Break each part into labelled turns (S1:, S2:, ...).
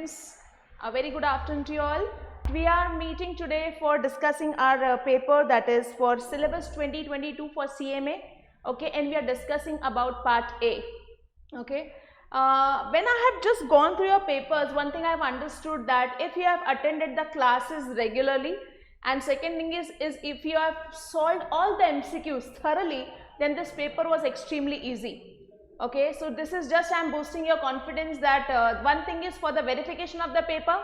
S1: students, a very good afternoon to you all. We are meeting today for discussing our paper that is for syllabus 2022 for CMA, okay, and we are discussing about part A, okay. When I have just gone through your papers, one thing I have understood that if you have attended the classes regularly, and second thing is if you have solved all the MCQs thoroughly, then this paper was extremely easy. Okay, so this is just I am boosting your confidence that one thing is for the verification of the paper,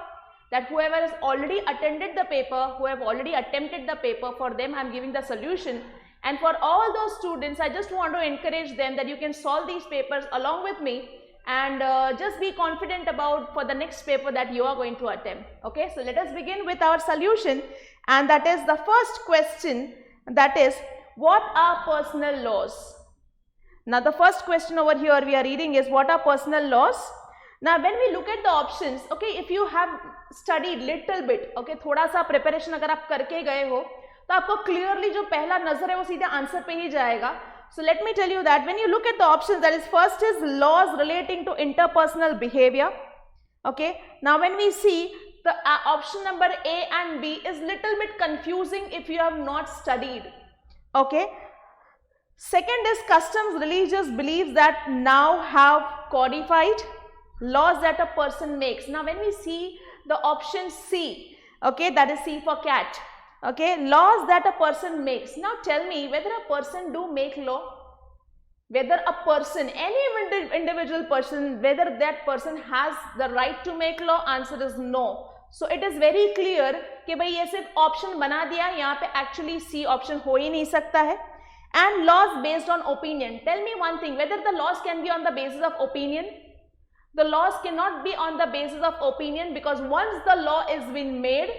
S1: that whoever has already attended the paper, who have already attempted the paper, for them I am giving the solution. And for all those students, I just want to encourage them that you can solve these papers along with me and just be confident about for the next paper that you are going to attempt. Okay, so let us begin with our solution, and that is the first question, that is, what are personal laws? Now the first question over here we are reading is, what are personal laws? Now when we look at the options, okay, if you have studied little bit, okay, थोड़ा सा preparation अगर आप करके गए हो तो आपको clearly जो पहला नजर है वो सीधे आंसर पे ही जाएगा. So let me tell you that when you look at the options, that is, first is laws relating to interpersonal behavior. Okay, now when we see the option number A and B is little bit confusing if you have not studied. Okay, second is customs, religious beliefs that now have codified, laws that a person makes. Now when we see the option C, okay, that is C for cat, okay, laws that a person makes. Now tell me whether a person do make law, whether a person, any individual person, whether that person has the right to make law. Answer is no. So it is very clear कि भाई ये सिर्फ option बना दिया है, यहाँ पे actually C option हो ही नहीं सकता है. And laws based on opinion. Tell me one thing, whether the laws can be on the basis of opinion. The laws cannot be on the basis of opinion, because once the law is been made,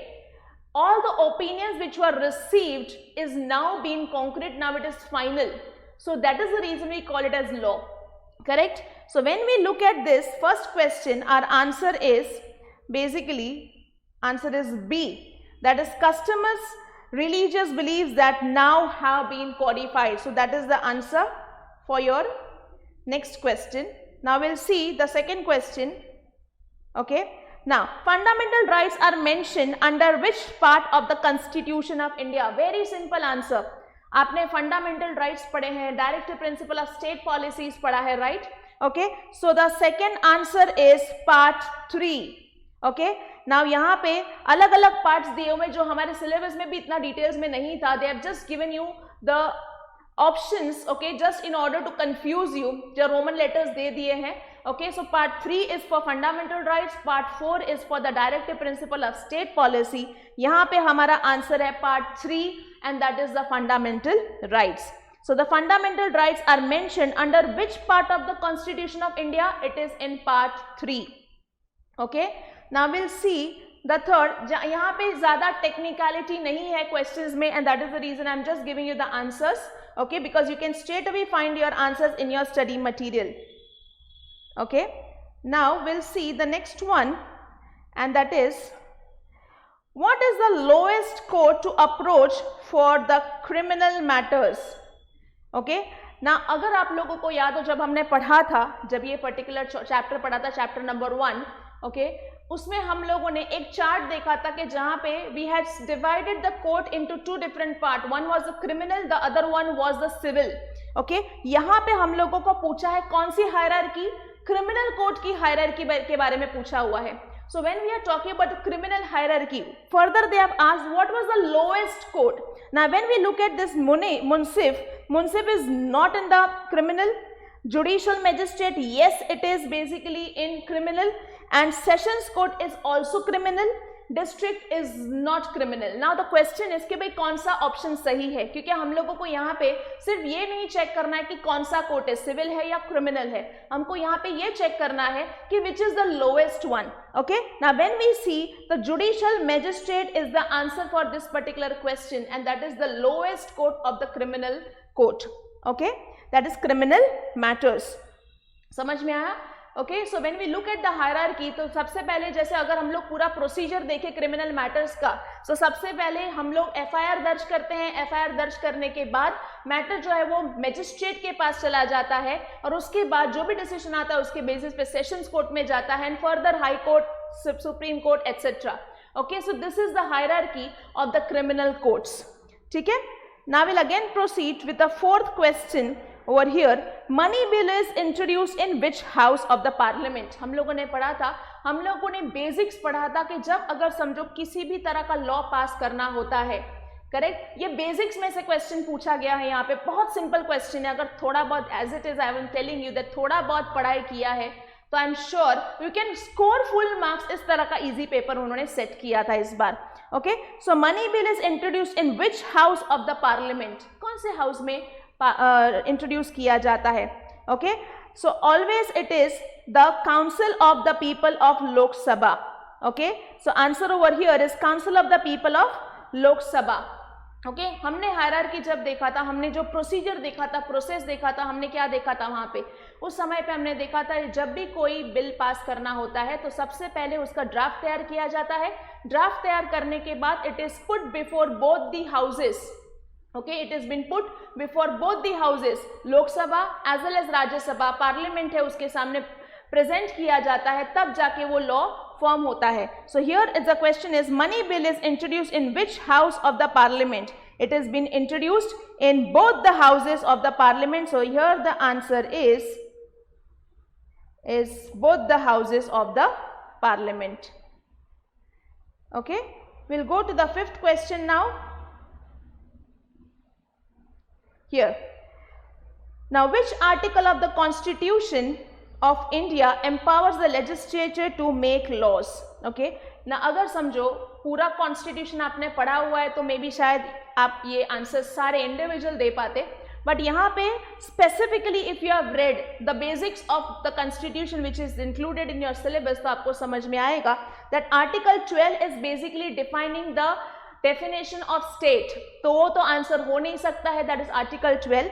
S1: all the opinions which were received is now being concrete, now it is final. So that is the reason we call it as law, correct? So when we look at this first question, our answer is basically, answer is B, that is customers, religious beliefs that now have been codified. So that is the answer for your next question. Now we'll see the second question. Okay, now fundamental rights are mentioned under which part of the Constitution of India? Very simple answer. आपने fundamental rights पढ़े हैं, directive principle of state policies पढ़ा है, right? Okay, so the second answer is part 3. Okay, now यहाँ पे अलग अलग parts दिए हुए जो हमारे सिलेबस में भी इतना डिटेल्स में नहीं था. They have just given you the options, okay, just in order to confuse you. जो रोमन लेटर्स दे दिए हैं. Okay, so part 3 is for fundamental rights, part 4 is for the directive principle of state policy. यहाँ पे हमारा answer है part 3, and that is the fundamental rights. So the fundamental rights are mentioned under which part of the Constitution of India? It is in part 3. Okay, now we'll see the third. यहाँ पे ज़्यादा technicality नहीं है questions में, and that is the reason I'm just giving you the answers. Okay, because you can straight away find your answers in your study material. Okay, now we'll see the next one, and that is, what is the lowest court to approach for the criminal matters? Okay, now अगर आप लोगों को याद हो, जब हमने पढ़ा था, जब ये पर्टिकुलर चैप्टर पढ़ा था, चैप्टर नंबर 1, ओके, उसमें हम लोगों ने एक चार्ट देखा था कि जहां पे we had divided the court into 2 different part. One was the criminal, the other one was the civil. Okay, यहाँ पे हम लोगों को पूछा है कौन सी हायरार्की? क्रिमिनल कोर्ट की हायरार्की के बारे में पूछा हुआ है. So when we are talking about the criminal hierarchy, further they have asked what was the lowest court. Now when we look at this munsif is not in the criminal. Judicial magistrate, yes, it is basically in criminal, and sessions court is also criminal. District is not criminal. Now the question is कि भाई कौन सा option सही है, क्योंकि हम लोगों को यहाँ पे सिर्फ ये नहीं चेक करना है कि कौन सा कोर्ट है, सिविल है या क्रिमिनल है. हमको यहाँ पे ये चेक करना है कि which is the lowest one. Okay, now when we see the judicial magistrate is the answer for this particular question, and that is the lowest court of the criminal court. Okay, that is criminal matters. समझ में आया? Okay, so when we look at the hierarchy, तो सबसे पहले जैसे अगर हम लोग पूरा प्रोसीजर देखें क्रिमिनल मैटर्स का, तो सबसे पहले हम लोग एफआईआर दर्ज करते हैं. एफआईआर दर्ज करने के बाद मैटर जो है वो मजिस्ट्रेट के पास चला जाता है, और उसके बाद जो भी डिसीजन आता है उसके बेसिस पे सेशंस कोर्ट में जाता है, and further high court, supreme court etc. Okay, so this is the hierarchy of the criminal courts. ठीक है, now we'll again proceed with the fourth question over here. Money bill is introduced in which house of the parliament? हम लोगों ने पढ़ा था, हम लोगों ने बेसिक्स पढ़ा था कि जब अगर समझो किसी भी तरह का लॉ पास करना होता है, करेक्ट, ये बेसिक्स में से क्वेश्चन पूछा गया है यहाँ पे, बहुत सिंपल क्वेश्चन है. अगर थोड़ा बहुत as it is I am telling you that थोड़ा बहुत पढ़ाई किया है तो I am sure you can score full marks. इस तरह का इजी पेपर उन्होंने सेट किया था इस बार. Okay, so money bill is introduced in which house of the parliament? कौन से हाउस में इंट्रोड्यूस किया जाता है? Okay, so always it is the council of the people of Lok Sabha. Okay, so answer over here is council of the people of Lok Sabha. Okay, हमने hierarchy जब देखा था, हमने जो प्रोसीजर देखा था, प्रोसेस देखा था, हमने क्या देखा था वहां पे, उस समय पे हमने देखा था जब भी कोई बिल पास करना होता है तो सबसे पहले उसका ड्राफ्ट तैयार किया जाता है. ड्राफ्ट तैयार करने के बाद it is put before both the houses. Okay, it is been put before both the houses, Lok Sabha as well as Rajya Sabha, parliament है उसके सामने प्रेजेंट किया जाता है, तब जाके वो लॉ फॉर्म होता है. So here is the question is money bill is introduced in which house of the parliament? It has been introduced in both the houses of the parliament. So here the answer is both the houses of the parliament. Okay, we'll go to the fifth question now. Here, now which article of the Constitution of India empowers the legislature to make laws? Okay, ना अगर समझो पूरा constitution आपने पढ़ा हुआ है तो may be शायद आप ये आंसर सारे इंडिविजुअल दे पाते, बट यहाँ पे specifically if you have read the basics of the constitution which is included in your syllabus तो आपको समझ में आएगा that article 12 is basically defining the definition of state. तो वो तो आंसर हो नहीं सकता है, that is article 12.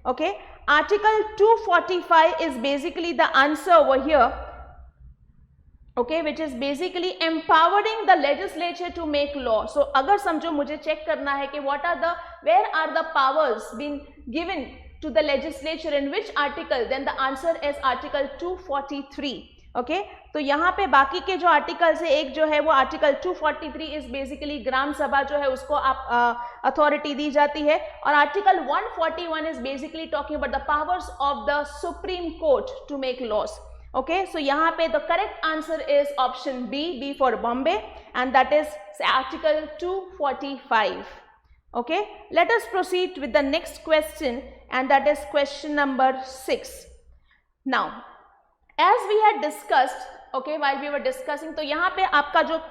S1: Okay, article 245 is basically the answer over here. Okay, which is basically empowering the legislature to make law. So अगर समझो मुझे चेक करना है कि where are the powers being given to the legislature in which article, then the answer is article 243. Okay, तो यहाँ पे बाकी के जो आर्टिकल्स है, एक जो है वो आर्टिकल 243 इज बेसिकली ग्राम सभा जो है उसको आप अथॉरिटी दी जाती है, और article 141 is basically talking about the powers of the supreme court to make laws. Okay, so यहाँ पे the correct answer is option B for Bombay, and that is article 245. Okay, let us proceed with the next question, and that is question number 6. Now, as we had discussed, okay, while we were discussing, तो यहाँ पे आपका जो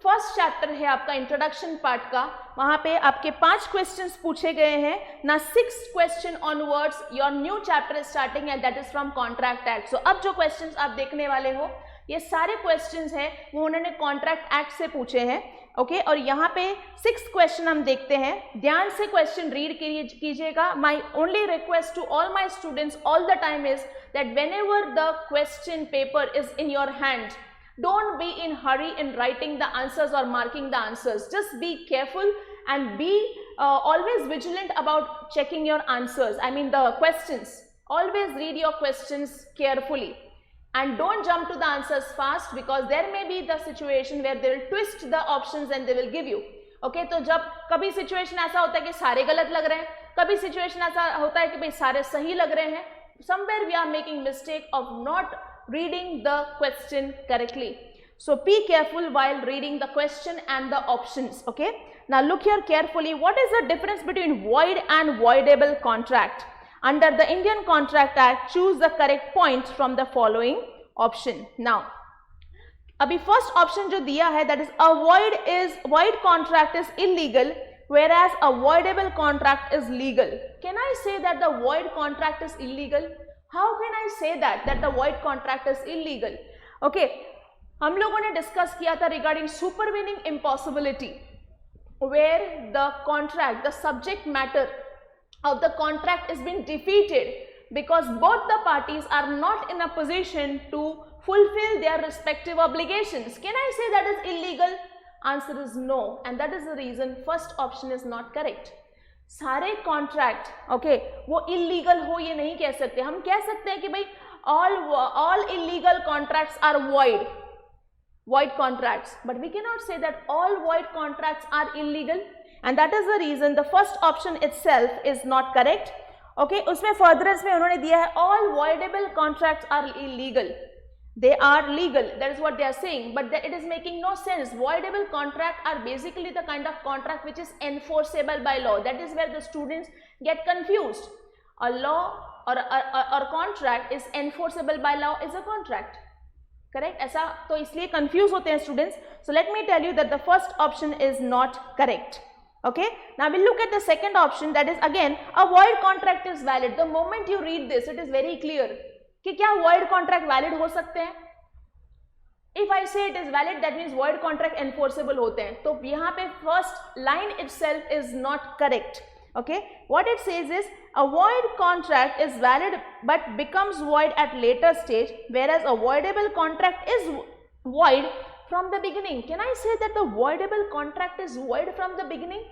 S1: first chapter है आपका introduction part का, वहां पे आपके 5 क्वेश्चंस पूछे गए हैं ना. 6th question onwards your new chapter is starting and that is from contract act. So अब जो क्वेश्चंस आप देखने वाले हो ये सारे क्वेश्चंस हैं वो उन्होंने कॉन्ट्रैक्ट एक्ट से पूछे हैं. ओके, और यहाँ पे 6th क्वेश्चन हम देखते हैं. ध्यान से क्वेश्चन रीड कीजिएगा. My only request to all my students all the time is that whenever the question paper is in your hand, don't be in hurry in writing the answers or marking the answers. Just be careful and be always vigilant about checking your answers, I mean the questions. Always read your questions carefully and don't jump to the answers fast, because there may be the situation where they will twist the options and they will give you. Okay, तो जब कभी situation ऐसा होता है कि सारे गलत लग रहे हैं, कभी सिचुएशन ऐसा होता है कि भाई सारे सही लग रहे हैं. Somewhere we are making mistake of not reading the question correctly. So be careful while reading the question and the options. Okay, now look here carefully. What is the difference between void and voidable contract? Under the Indian Contract Act, choose the correct points from the following option. Now, अभी first option जो दिया है, that is a void contract is illegal, whereas a voidable contract is legal. Can I say that the void contract is illegal? How can I say that the void contract is illegal? Okay, हम लोगों ने discuss किया था regarding supervening impossibility, where the contract, the subject matter of the contract is being defeated because both the parties are not in a position to fulfill their respective obligations. Can I say that is illegal? Answer is no, and that is the reason first option is not correct. सारे contract okay वो illegal हो ये नहीं कह सकते. हम कह सकते हैं कि भाई all illegal contracts are void. void contracts, but we cannot say that all void contracts are illegal, and that is the reason the first option itself is not correct. Okay, उसमें furtherance में उन्होंने दिया है all voidable contracts are illegal, they are legal, that is what they are saying, but that it is making no sense. Voidable contract are basically the kind of contract which is enforceable by law. That is where the students get confused. A law or a contract is enforceable by law is a contract, correct? ऐसा तो इसलिए confuse होते हैं students. So let me tell you that the first option is not correct. Okay, now we'll look at the second option, that is again a void contract is valid. The moment you read this, it is very clear कि क्या void contract valid हो सकते हैं. If I say it is valid, that means void contract enforceable होते हैं. तो यहाँ पे first line itself is not correct. Okay, what it says is a void contract is valid but becomes void at later stage, whereas a voidable contract is void from the beginning. Can I say that the voidable contract is void from the beginning?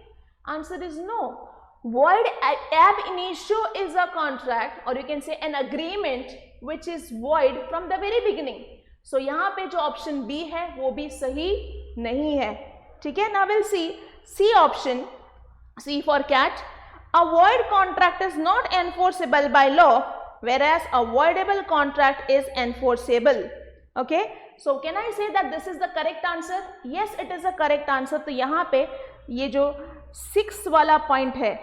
S1: Answer is no. Void ab initio is a contract, or you can say an agreement which is void from the very beginning. So यहाँ पे जो option B है वो भी सही नहीं है. ठीक है, now we'll see C option. C for cat. A void contract is not enforceable by law, whereas a voidable contract is enforceable. Okay, so can I say that this is the correct answer? Yes, it is a correct answer. तो यहाँ पे ये जो 6 वाला point है,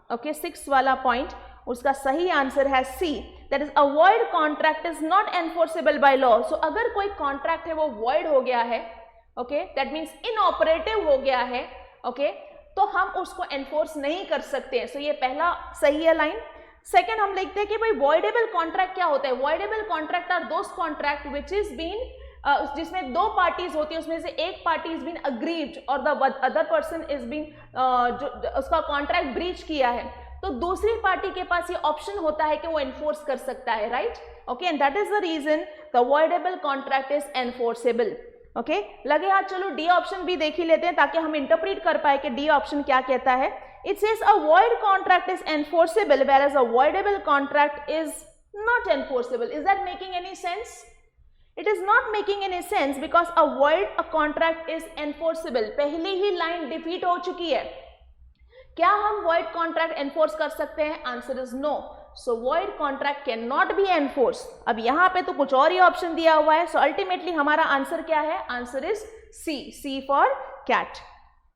S1: okay, 6 वाला point, उसका सही आंसर है C. That is a void contract is not enforceable by law. So अगर कोई contract है वो void हो गया है, okay, that means inoperative हो गया है, okay, तो हम उसको एनफोर्स नहीं कर सकते हैं. सो ये पहला सही है लाइन. सेकंड हम लिखते हैं कि भाई वॉइडेबल कॉन्ट्रैक्ट क्या होता है. Voidable contract are those contract which is been जिसमें दो पार्टीज होती है, उसमें से एक पार्टी इज बीन अग्रीव्ड और the other person is been जो उसका कॉन्ट्रैक्ट ब्रीच किया है, तो दूसरी पार्टी के पास ये ऑप्शन होता है कि वो एनफोर्स कर सकता है, right. Okay, and that is the reason the voidable contract is enforceable. Okay, लगे हाथ, चलो डी ऑप्शन भी देख ही लेते हैं ताकि हम इंटरप्रेट कर पाए कि डी ऑप्शन क्या कहता है. It says a void contract is enforceable whereas a voidable contract is not enforceable. Is that making any sense? It is not making any sense because a void a contract is enforceable. पहले ही line defeat हो चुकी है. क्या हम void contract enforce कर सकते हैं? Answer is no. So void contract cannot be enforced. अब यहाँ पे तो कुछ और ही ऑप्शन दिया हुआ है. So ultimately हमारा आंसर क्या है? Answer is C. C for cat.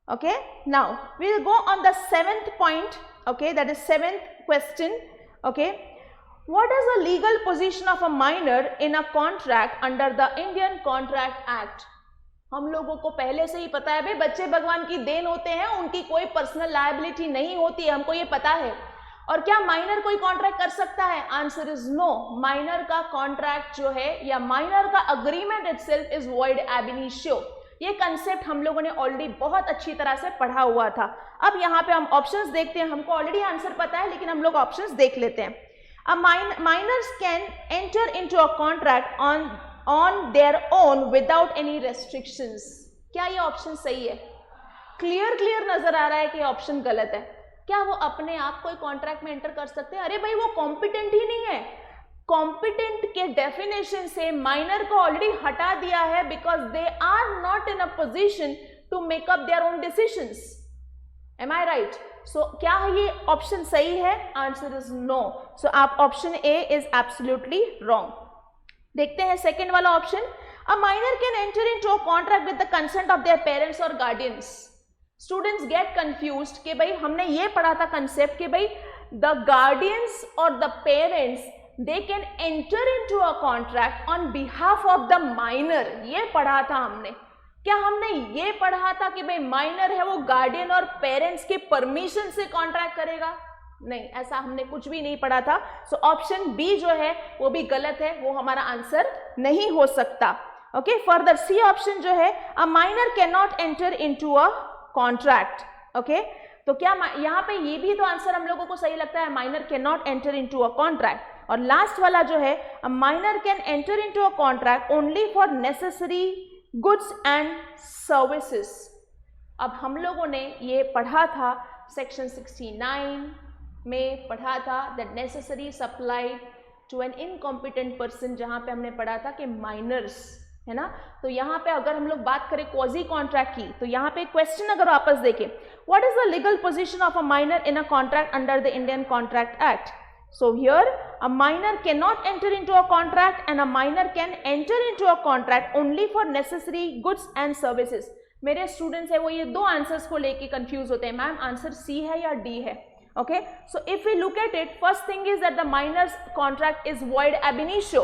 S1: Okay. Now we will go on the 7th point. Okay, that is 7th question. Okay. What is the legal position of a minor in a contract under the Indian Contract Act? हम लोगों को पहले से ही पता है भाई, बच्चे भगवान की देन होते हैं, उनकी कोई पर्सनल लायबिलिटी नहीं होती है, हमको ये पता है. और क्या माइनर कोई कॉन्ट्रैक्ट कर सकता है? Answer is no. माइनर का कॉन्ट्रैक्ट जो है या माइनर का agreement itself is void ab initio. ये कंसेप्ट हम लोगों ने ऑलरेडी बहुत अच्छी तरह से पढ़ा हुआ था. अब यहाँ पे हम ऑप्शंस देखते हैं. हमको ऑलरेडी आंसर पता है लेकिन हम लोग ऑप्शंस देख लेते हैं. Minors can enter into a contract on their own without any restrictions. क्या ये ऑप्शन सही है? क्लियर नजर आ रहा है कि ये ऑप्शन गलत है. क्या वो अपने आप कोई कॉन्ट्रैक्ट में एंटर कर सकते हैं? अरे भाई, वो कॉम्पिटेंट ही नहीं है. कॉम्पिटेंट के डेफिनेशन से माइनर को ऑलरेडी हटा दिया है because they are not in a position to make up their own decisions. Am I right? So क्या ये ऑप्शन सही है? Answer is no. सो आप option A is absolutely wrong. देखते हैं सेकेंड वाला option. A minor can enter into a contract with the consent of their parents or guardians. Students get confused कि भाई हमने ये पढ़ा था कंसेप्ट कि भाई द गार्डियंस और the parents they can enter into a contract on behalf of the minor. ये पढ़ा था हमने. क्या हमने ये पढ़ा था कि भाई माइनर है वो गार्डियन और पेरेंट्स के परमिशन से कॉन्ट्रैक्ट करेगा? नहीं, ऐसा हमने कुछ भी नहीं पढ़ा था. सो ऑप्शन बी जो है वो भी गलत है, वो हमारा आंसर नहीं हो सकता. ओके, फर्दर सी ऑप्शन जो है अ minor cannot enter into a contract. Okay, तो क्या यहाँ पे ये भी तो आंसर हम लोगों को सही लगता है, minor cannot enter into a contract. और लास्ट वाला जो है अ minor can enter into a contract only for necessary goods and services. अब हम लोगों ने ये पढ़ा था सेक्शन 69 में पढ़ा था that necessary supply to an incompetent person, जहाँ पे हमने पढ़ा था कि माइनर्स है ना। तो यहाँ पे अगर हम लोग बात करें क्वाजी कॉन्ट्रैक्ट की, तो यहाँ पे क्वेश्चन अगर वापस देखें, what is the legal position of a minor in a contract under the Indian contract act? So here a minor cannot enter into a contract and a minor can enter into a contract only for necessary goods and services. मेरे students है वो ये दो answers को लेके confuse होते हैं, ma'am answer C है या डी है। Okay, so if we look at it, first thing is that the minor's contract is void ab initio.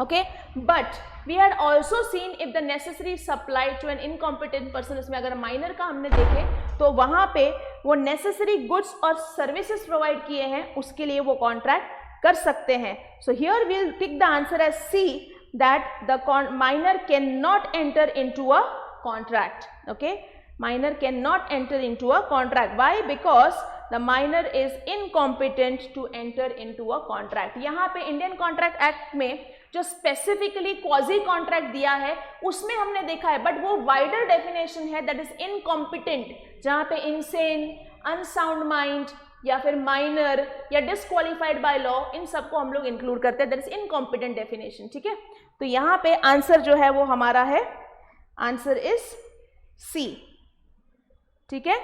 S1: Okay, but we had also seen if the necessary supply to an incompetent person, इसमें अगर minor का हमने देखे तो वहां पे वो necessary goods और सर्विसेज प्रोवाइड किए हैं, उसके लिए वो कॉन्ट्रैक्ट कर सकते हैं। So here we will tick the answer as C, that the minor cannot enter into a contract. Okay, minor cannot enter into a contract. Why? Because the minor is incompetent to enter into a contract. यहाँ पे Indian contract act में जो specifically quasi contract दिया है उसमें हमने देखा है, बट वो वाइडर डेफिनेशन है, दैट इज इनकॉम्पिटेंट, जहाँ पे इनसेन, अनसाउंड माइंड या फिर माइनर या डिसक्वालिफाइड बाय लॉ, इन सबको हम लोग इंक्लूड करते हैं, दैट इज इनकॉम्पिटेंट डेफिनेशन। ठीक है, तो यहाँ पे आंसर जो है वो हमारा है, आंसर इज सी। ठीक है,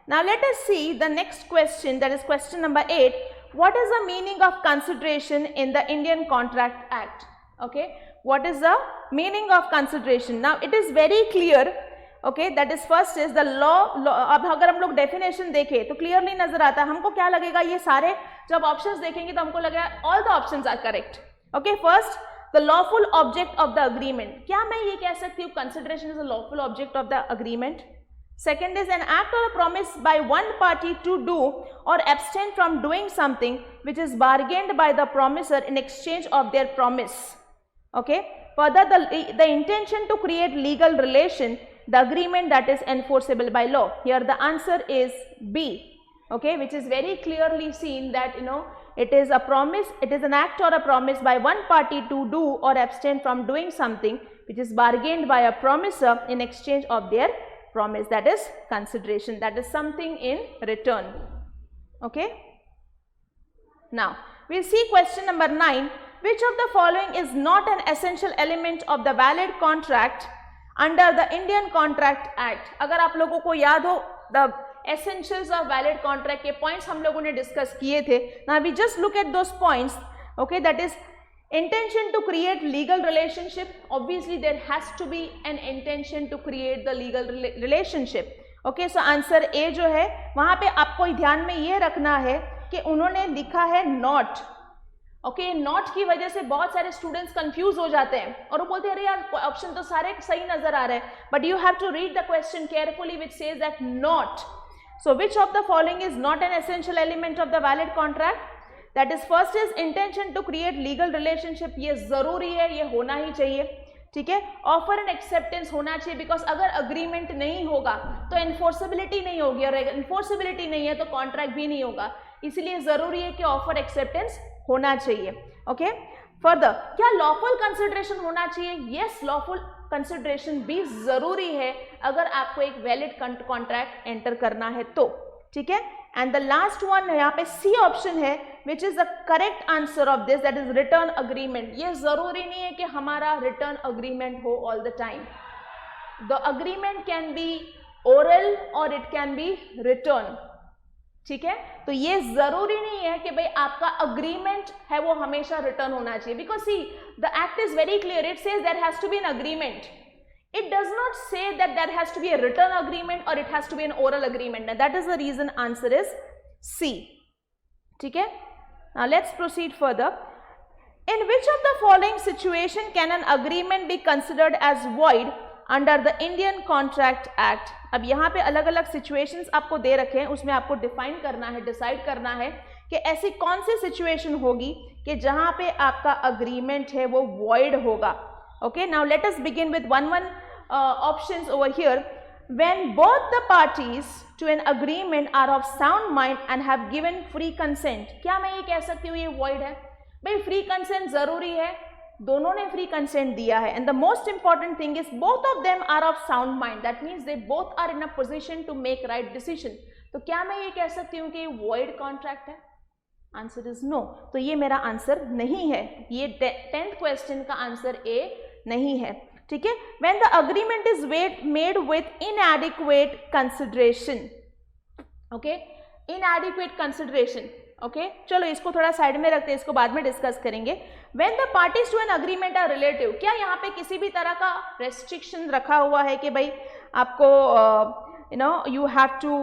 S1: now let us see the next question, that is question number 8. What is the meaning of consideration in the Indian Contract Act? Okay, what is the meaning of consideration? Now it is very clear, okay, that is first is the law. अब अगर हम लोग definition देखें तो clearly नजर आता है, हमको क्या लगेगा, ये सारे जब options देखेंगे तो हमको लगेगा all the options are correct. Okay, first the lawful object of the agreement. क्या मैं ये कह सकती हूँ consideration is a lawful object of the agreement? Second is an act or a promise by one party to do or abstain from doing something which is bargained by the promiser in exchange of their promise. Okay. Further, the intention to create legal relation, the agreement that is enforceable by law. Here the answer is B. Okay, which is very clearly seen that it is a promise, it is an act or a promise by one party to do or abstain from doing something which is bargained by a promiser in exchange of their promise, that is consideration, that is something in return. Okay, now we'll see question number 9. Which of the following is not an essential element of the valid contract under the Indian Contract Act? अगर आप लोगों को याद हो, the essentials of valid contract के points हम लोगों ने discuss किए थे. Now we just look at those points. Okay, that is intention to create legal relationship. Obviously there has to be an intention to create the legal relationship. Okay, so answer A जो है वहां पे आपको ध्यान में ये रखना है कि उन्होंने लिखा है not. ओके, नॉट की वजह से बहुत सारे स्टूडेंट्स कंफ्यूज हो जाते हैं और वो बोलते हैं अरे यार ऑप्शन तो सारे सही नजर आ रहे हैं, but you have to read the question carefully which says that not. So which of the following is not an essential element of the valid contract? That is first is intention to create legal relationship. ये जरूरी है, ये होना ही चाहिए. ठीक है, offer and acceptance होना चाहिए, बिकॉज अगर अग्रीमेंट नहीं होगा तो एनफोर्सेबिलिटी नहीं होगी, और एनफोर्सेबिलिटी नहीं है तो कॉन्ट्रैक्ट भी नहीं होगा. इसलिए जरूरी है कि ऑफर एक्सेप्टेंस होना चाहिए. ओके, फर्दर क्या लॉफुल कंसिडरेशन होना चाहिए? यस, लॉफुल कंसिडरेशन भी जरूरी है अगर आपको एक वैलिड कॉन्ट्रैक्ट एंटर करना है तो. ठीक है, एंड द लास्ट वन यहाँ पे सी ऑप्शन है विच is the correct answer of this, that is return agreement. ये जरूरी नहीं है कि हमारा रिटर्न अग्रीमेंट हो all the time. The agreement can be oral और इट कैन बी रिटर्न. ठीक है, तो ये जरूरी नहीं है कि भाई आपका अग्रीमेंट है वो हमेशा रिटर्न होना चाहिए, because see the act is very clear. It says there has to be an agreement. It does not say that there has to be a written agreement or it has to be an oral agreement. And that is the reason answer is C. ठीक है, now let's proceed further. In which of the following situation can an agreement be considered as void under the Indian Contract Act? अब यहाँ पे अलग अलग situations आपको दे रखे हैं, उसमें आपको define करना है, decide करना है कि ऐसी कौन सी situation होगी कि जहाँ पे आपका agreement है वो void होगा. Okay, now let us begin with one options over here. When both the parties to an agreement are of sound mind and have given free consent. क्या मैं ये कह सकती हूँ ये void है? भाई free consent जरूरी है, दोनों ने free consent दिया है, and the most important thing is both of them are of sound mind. That means they both are in a position to make right decision. तो क्या मैं ये कह सकती हूँ कि ये void contract है? Answer is no. तो ये मेरा आंसर नहीं है, ये 10th क्वेश्चन का आंसर ए नहीं है. ठीक है, when the agreement is made with इनएडिक्वेट consideration, okay, इनएडिक्वेट consideration, okay, चलो इसको थोड़ा साइड में रखते हैं, इसको बाद में डिस्कस करेंगे। When the parties to an agreement are relative, क्या यहाँ पे किसी भी तरह का रेस्ट्रिक्शन रखा हुआ है कि भाई आपको यू हैव टू,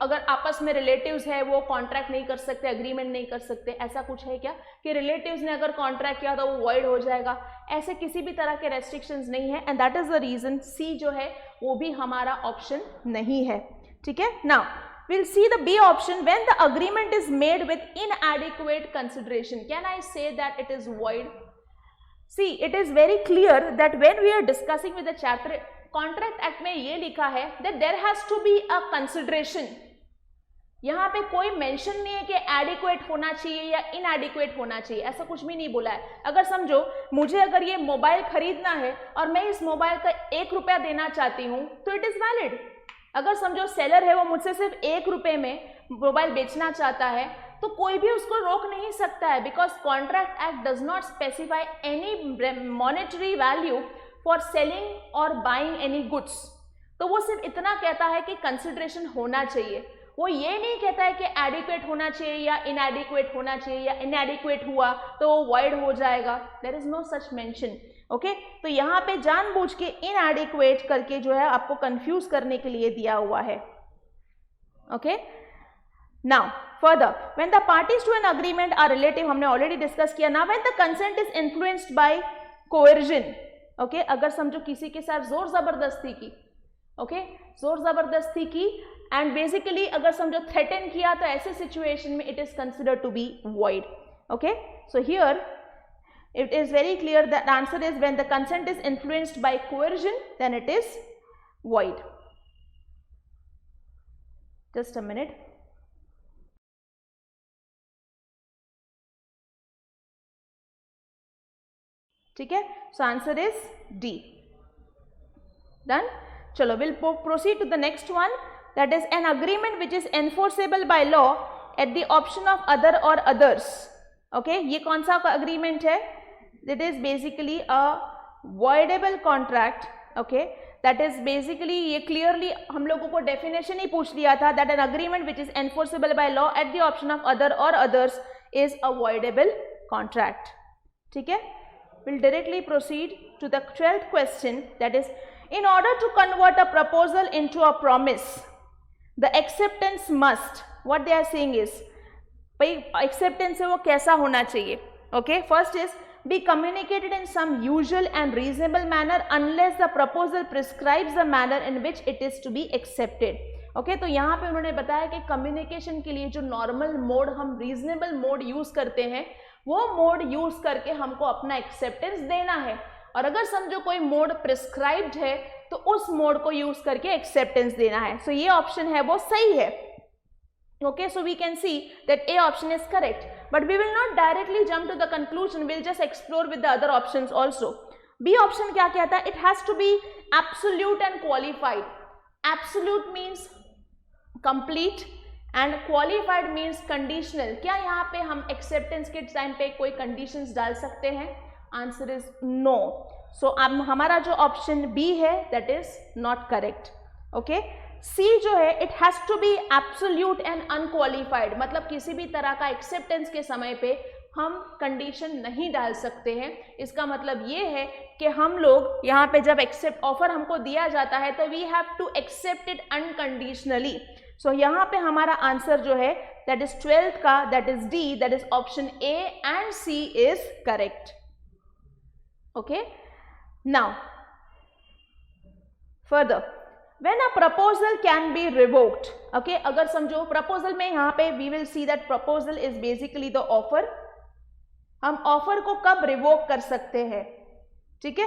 S1: अगर आपस में रिलेटिव्स है वो कॉन्ट्रैक्ट नहीं कर सकते, अग्रीमेंट नहीं कर सकते, ऐसा कुछ है क्या कि रिलेटिव्स ने अगर कॉन्ट्रैक्ट किया तो वो वॉइड हो जाएगा? ऐसे किसी भी तरह के रेस्ट्रिक्शंस नहीं है, and that is the reason see जो है वो भी हमारा ऑप्शन नहीं है, ठीक है। Now we'll see the B option, when the agreement is made with inadequate consideration, can I say that it is void? See, it is very clear that when we are discussing with the chapter, contract act में ये लिखा है that there has to be a consideration. यहाँ पे कोई mention नहीं है कि एडिक्वेट होना चाहिए या इनएडिक्वेट होना चाहिए, ऐसा कुछ भी नहीं बोला है। अगर समझो मुझे अगर ये मोबाइल खरीदना है और मैं इस मोबाइल का 1 रुपया देना चाहती हूँ तो इट इज वैलिड। अगर समझो सेलर है वो मुझसे सिर्फ 1 रुपये में मोबाइल बेचना चाहता है तो कोई भी उसको रोक नहीं सकता है, because contract act does not specify any monetary value for selling और बाइंग एनी गुड्स। तो वो सिर्फ इतना कहता है कि कंसिडरेशन होना चाहिए, वो ये नहीं कहता है कि एडिक्वेट होना चाहिए या इनएडिक्वेट होना चाहिए, या इनएडिक्वेट हुआ तो वो वॉइड हो जाएगा, there is no such mention, okay. तो यहाँ पे जानबूझ के इनएडिक्वेट करके जो है आपको कंफ्यूज करने के लिए दिया हुआ है, okay. Now further, when the parties to an agreement are relative, हमने ऑलरेडी डिस्कस किया। Now when the consent is influenced by coercion, okay, अगर समझो किसी के साथ जोर जबरदस्ती की, ओके, जोर जबरदस्ती की एंड बेसिकली अगर समझो थ्रेटन किया तो ऐसे सिचुएशन में it is considered to be void, okay. So here it is very clear that the answer is when the consent is influenced by coercion, then it is void. Just a minute. ठीक है, so answer is D. Done. चलो, we'll proceed to the next one, that is an agreement which is enforceable by law at the option of other or others. Okay, ये कौन सा agreement है? That is basically a voidable contract, okay, that is basically ये clearly हम लोगों को definition ही पूछ लिया था, that an agreement which is enforceable by law at the option of other or others is a voidable contract, ठीक है। We'll directly proceed to the 12th question, that is in order to convert a proposal into a promise, the acceptance must, what they are saying is, भाई acceptance है वो कैसा होना चाहिए, okay, first is be communicated in some usual and reasonable manner unless the proposal prescribes the manner in which it is to be accepted, okay। तो यहाँ पे उन्होंने बताया कि कम्युनिकेशन के लिए जो नॉर्मल मोड हम रीजनेबल मोड यूज करते हैं वो मोड यूज करके हमको अपना एक्सेप्टेंस देना है, और अगर समझो कोई मोड प्रिस्क्राइब्ड है तो उस मोड को यूज करके एक्सेप्टेंस देना है। सो ये ऑप्शन है वो सही है, okay, so we can see that A option is correct, but we will not directly jump to the conclusion, we'll just explore with the other options also. B option क्या कहता है? It has to be absolute and qualified. Absolute means complete and qualified means conditional. क्या यहाँ पे हम acceptance के time पे कोई conditions डाल सकते हैं? Answer is no. So अब हमारा जो option B है that is not correct, okay. C जो है it has to be absolute and unqualified, मतलब किसी भी तरह का एक्सेप्टेंस के समय पे हम कंडीशन नहीं डाल सकते हैं। इसका मतलब ये है कि हम लोग यहाँ पे जब एक्सेप्ट ऑफर हमको दिया जाता है तो we have to accept it unconditionally. So यहाँ पे हमारा आंसर जो है दैट इज 12th का, that is D, that is option A and C is correct, okay. Now further, when a proposal can be revoked, okay, अगर समझो proposal में यहाँ पे we will see that proposal is basically the offer, हम offer को कब revoke कर सकते हैं, ठीक है।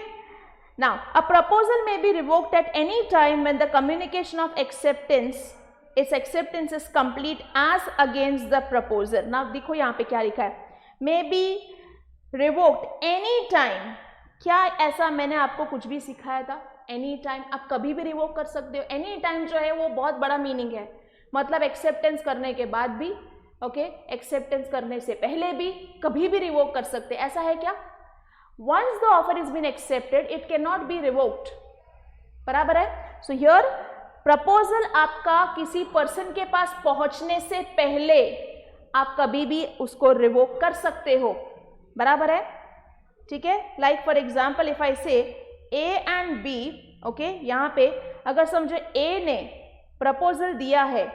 S1: now a proposal may be revoked at any time when the communication of acceptance, its acceptance is complete as against the proposer। now देखो यहाँ पे क्या लिखा है, may be revoked any time, क्या ऐसा मैंने आपको कुछ भी सिखाया था? एनी टाइम, आप कभी भी रिवोक कर सकते हो। एनी टाइम जो है वो बहुत बड़ा मीनिंग है, मतलब एक्सेप्टेंस करने के बाद भी, ओके, एक्सेप्टेंस करने से पहले भी, कभी भी रिवोक कर सकते, ऐसा है क्या? once the offer is been accepted it cannot be revoked. बराबर है. So here प्रपोजल आपका किसी पर्सन के पास पहुंचने से पहले आप कभी भी उसको रिवोक कर सकते हो. बराबर है. ठीक है. Like for example if I से ए एंड बी, ओके, यहां पे अगर समझो ए ने प्रपोजल दिया है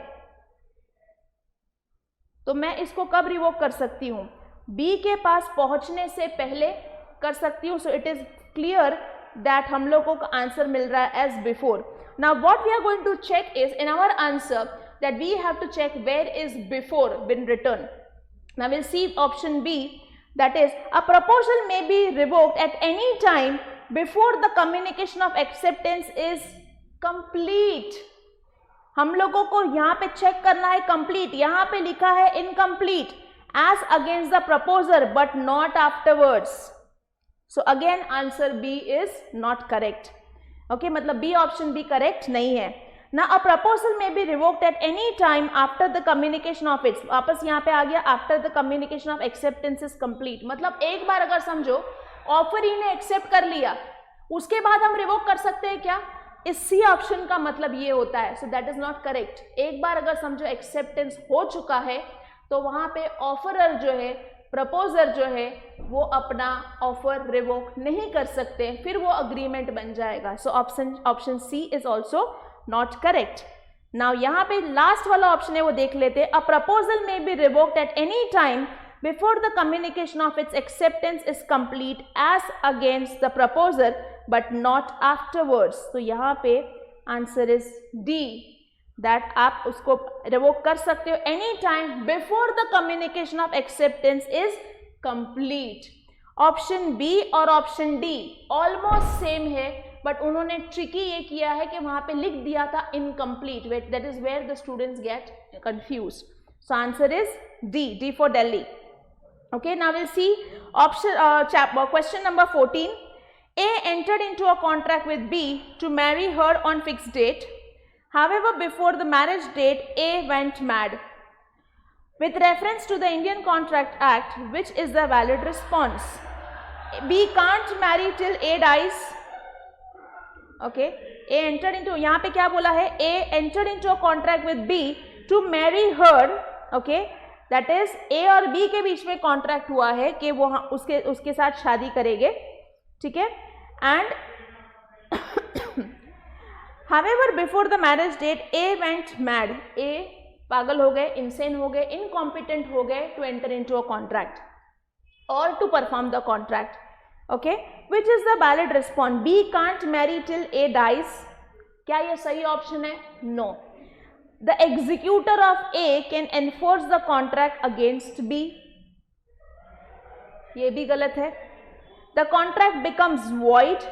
S1: तो मैं इसको कब रिवोक कर सकती हूं? बी के पास पहुंचने से पहले कर सकती हूं. So it is clear that हम लोगों को आंसर मिल रहा है as before. Now what we are going to check is in our answer that we have to check where is before been return. Now will see option B, that is a proposal may be revoked at any time before the communication of acceptance is complete. हम लोगों को यहाँ पे check करना है complete, यहाँ पे लिखा है incomplete as against the proposer but not afterwards. So again answer B is not correct. Okay, मतलब B option भी correct नहीं है. Now a proposal may be revoked at any time after the communication of its, वापस यहाँ पे आ गया after the communication of acceptance is complete. मतलब एक बार अगर समझो ऑफर ही ने एक्सेप्ट कर लिया उसके बाद हम रिवोक कर सकते हैं क्या? इस सी ऑप्शन का मतलब ये होता है. So that is not correct. एक बार अगर समझो एक्सेप्टेंस हो चुका है तो वहां पे ऑफरर जो है, प्रपोजर जो है, वो अपना ऑफर रिवोक नहीं कर सकते, फिर वो अग्रीमेंट बन जाएगा. So option C is also not correct. Now यहाँ पे लास्ट वाला ऑप्शन है वो देख लेते हैं. A proposal may be revoked at any time before the communication of its acceptance is complete as against the proposer but not afterwards. तो यहाँ पे आंसर इज डी, दैट आप उसको रिवोक कर सकते हो any time before the communication of acceptance is complete. Option B और option D almost same है बट उन्होंने ट्रिकी ये किया है कि वहां पे लिख दिया था incomplete. That is where the students get confused. So answer is D, D for Delhi. Okay, now will see option question number 14. A entered into a contract with B to marry her on fixed date. However, before the marriage date, A went mad. With reference to the Indian Contract Act, which is the valid response? B can't marry till A dies. Okay, A entered into, यहाँ पे क्या बोला है? A entered into a contract with B to marry her. Okay, that is A और B के बीच में contract हुआ है कि वो उसके साथ शादी करेंगे. ठीक है. And however before the marriage date A went mad. A पागल हो गए, इंसेन हो गए, इनकॉम्पिटेंट हो गए to enter into a contract or to perform the contract. Okay, which is the valid response? B can't marry till A dies. क्या ये सही ऑप्शन है? No. The executor of A can enforce the contract against B. ये भी गलत है. The contract becomes void.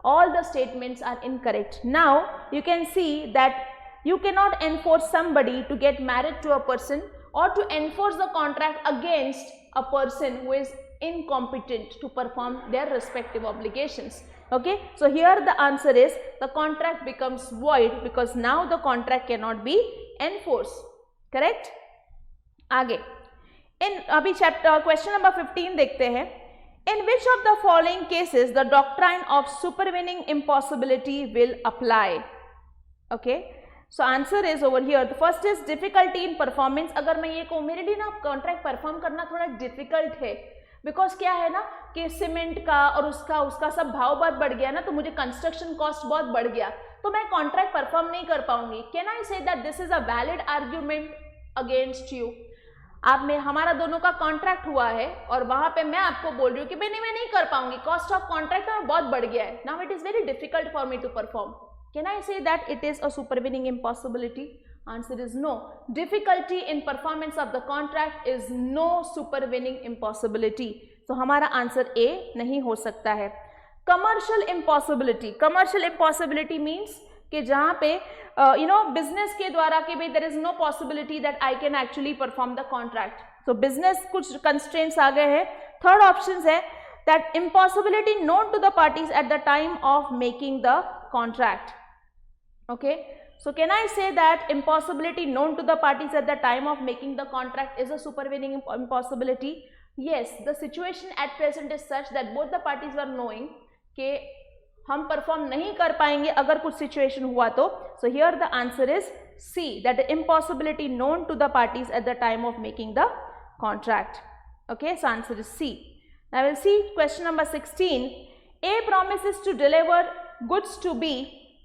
S1: All the statements are incorrect. Now you can see that you cannot enforce somebody to get married to a person or to enforce the contract against a person who is incompetent to perform their respective obligations. Okay, so here the answer is the contract becomes void because now the contract cannot be enforced. Correct? आगे in अभी chapter question number 15 देखते हैं. In which of the following cases the doctrine of supervening impossibility will apply? Okay, so answer is over here. The first is difficulty in performance. अगर मैं ये कहूँ मेरे लिए ना कॉन्ट्रैक्ट परफॉर्म करना थोड़ा डिफिकल्ट है, बिकॉज क्या है ना कि सीमेंट का और उसका सब भाव बहुत बढ़ गया ना, तो मुझे कंस्ट्रक्शन कॉस्ट बहुत बढ़ गया, तो मैं कॉन्ट्रैक्ट परफॉर्म नहीं कर पाऊंगी. Can I say that this is a valid argument against you? आप में हमारा दोनों का कॉन्ट्रैक्ट हुआ है और वहां पे मैं आपको बोल रही हूँ कि मैं नहीं कर पाऊंगी, कॉस्ट ऑफ कॉन्ट्रैक्ट बहुत बढ़ गया है, now it is very difficult for me to perform. Can I say that it is a supervening impossibility? Answer is no. Difficulty in performance of the contract is no supervening impossibility. तो हमारा answer A नहीं हो सकता है. Commercial impossibility. Commercial impossibility means कि जहाँ पे business के द्वारा कि भाई there is no possibility that I can actually perform the contract. तो बिजनेस कुछ कंस्ट्रेंट्स आ गए हैं. थर्ड ऑप्शन है that impossibility known to the parties at the time of making the contract. Okay, so can I say that impossibility known to the parties at the time of making the contract is a supervening impossibility? yes, the situation at present is such that both the parties were knowing कि हम perform नहीं कर पाएंगे अगर कुछ situation हुआ तो. So here the answer is C, that the impossibility known to the parties at the time of making the contract. Okay, so answer is C. Now we'll see question number 16. A promises to deliver goods to B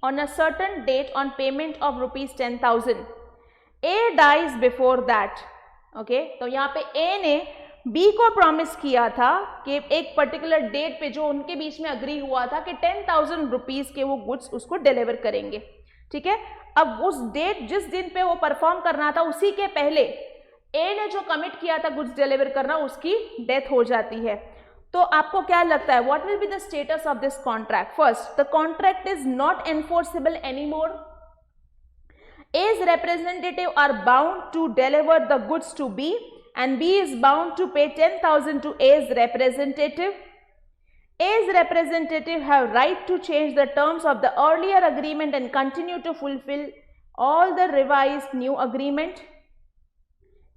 S1: on a certain date on payment of rupees 10,000. A dies before that. Okay, तो यहाँ पे A ने B को promise किया था कि एक particular date पे जो उनके बीच में अग्री हुआ था कि 10,000 रुपीज के वो गुड्स उसको डिलीवर करेंगे. ठीक है, अब उस डेट जिस दिन पे वो परफॉर्म करना था उसी के पहले A ने जो कमिट किया था गुड्स डिलीवर करना उसकी डेथ हो जाती है. तो आपको क्या लगता है what will be the status of this contract? First, the contract is not enforceable anymore. A's representative are bound to deliver the goods to B and B is bound to pay 10,000 to A's representative. A's representative have right to change the terms of the earlier agreement and continue to fulfill all the revised new agreement,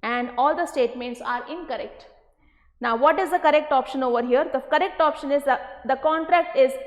S1: and all the statements are incorrect. Now what is the correct option over here? The correct option is that the contract is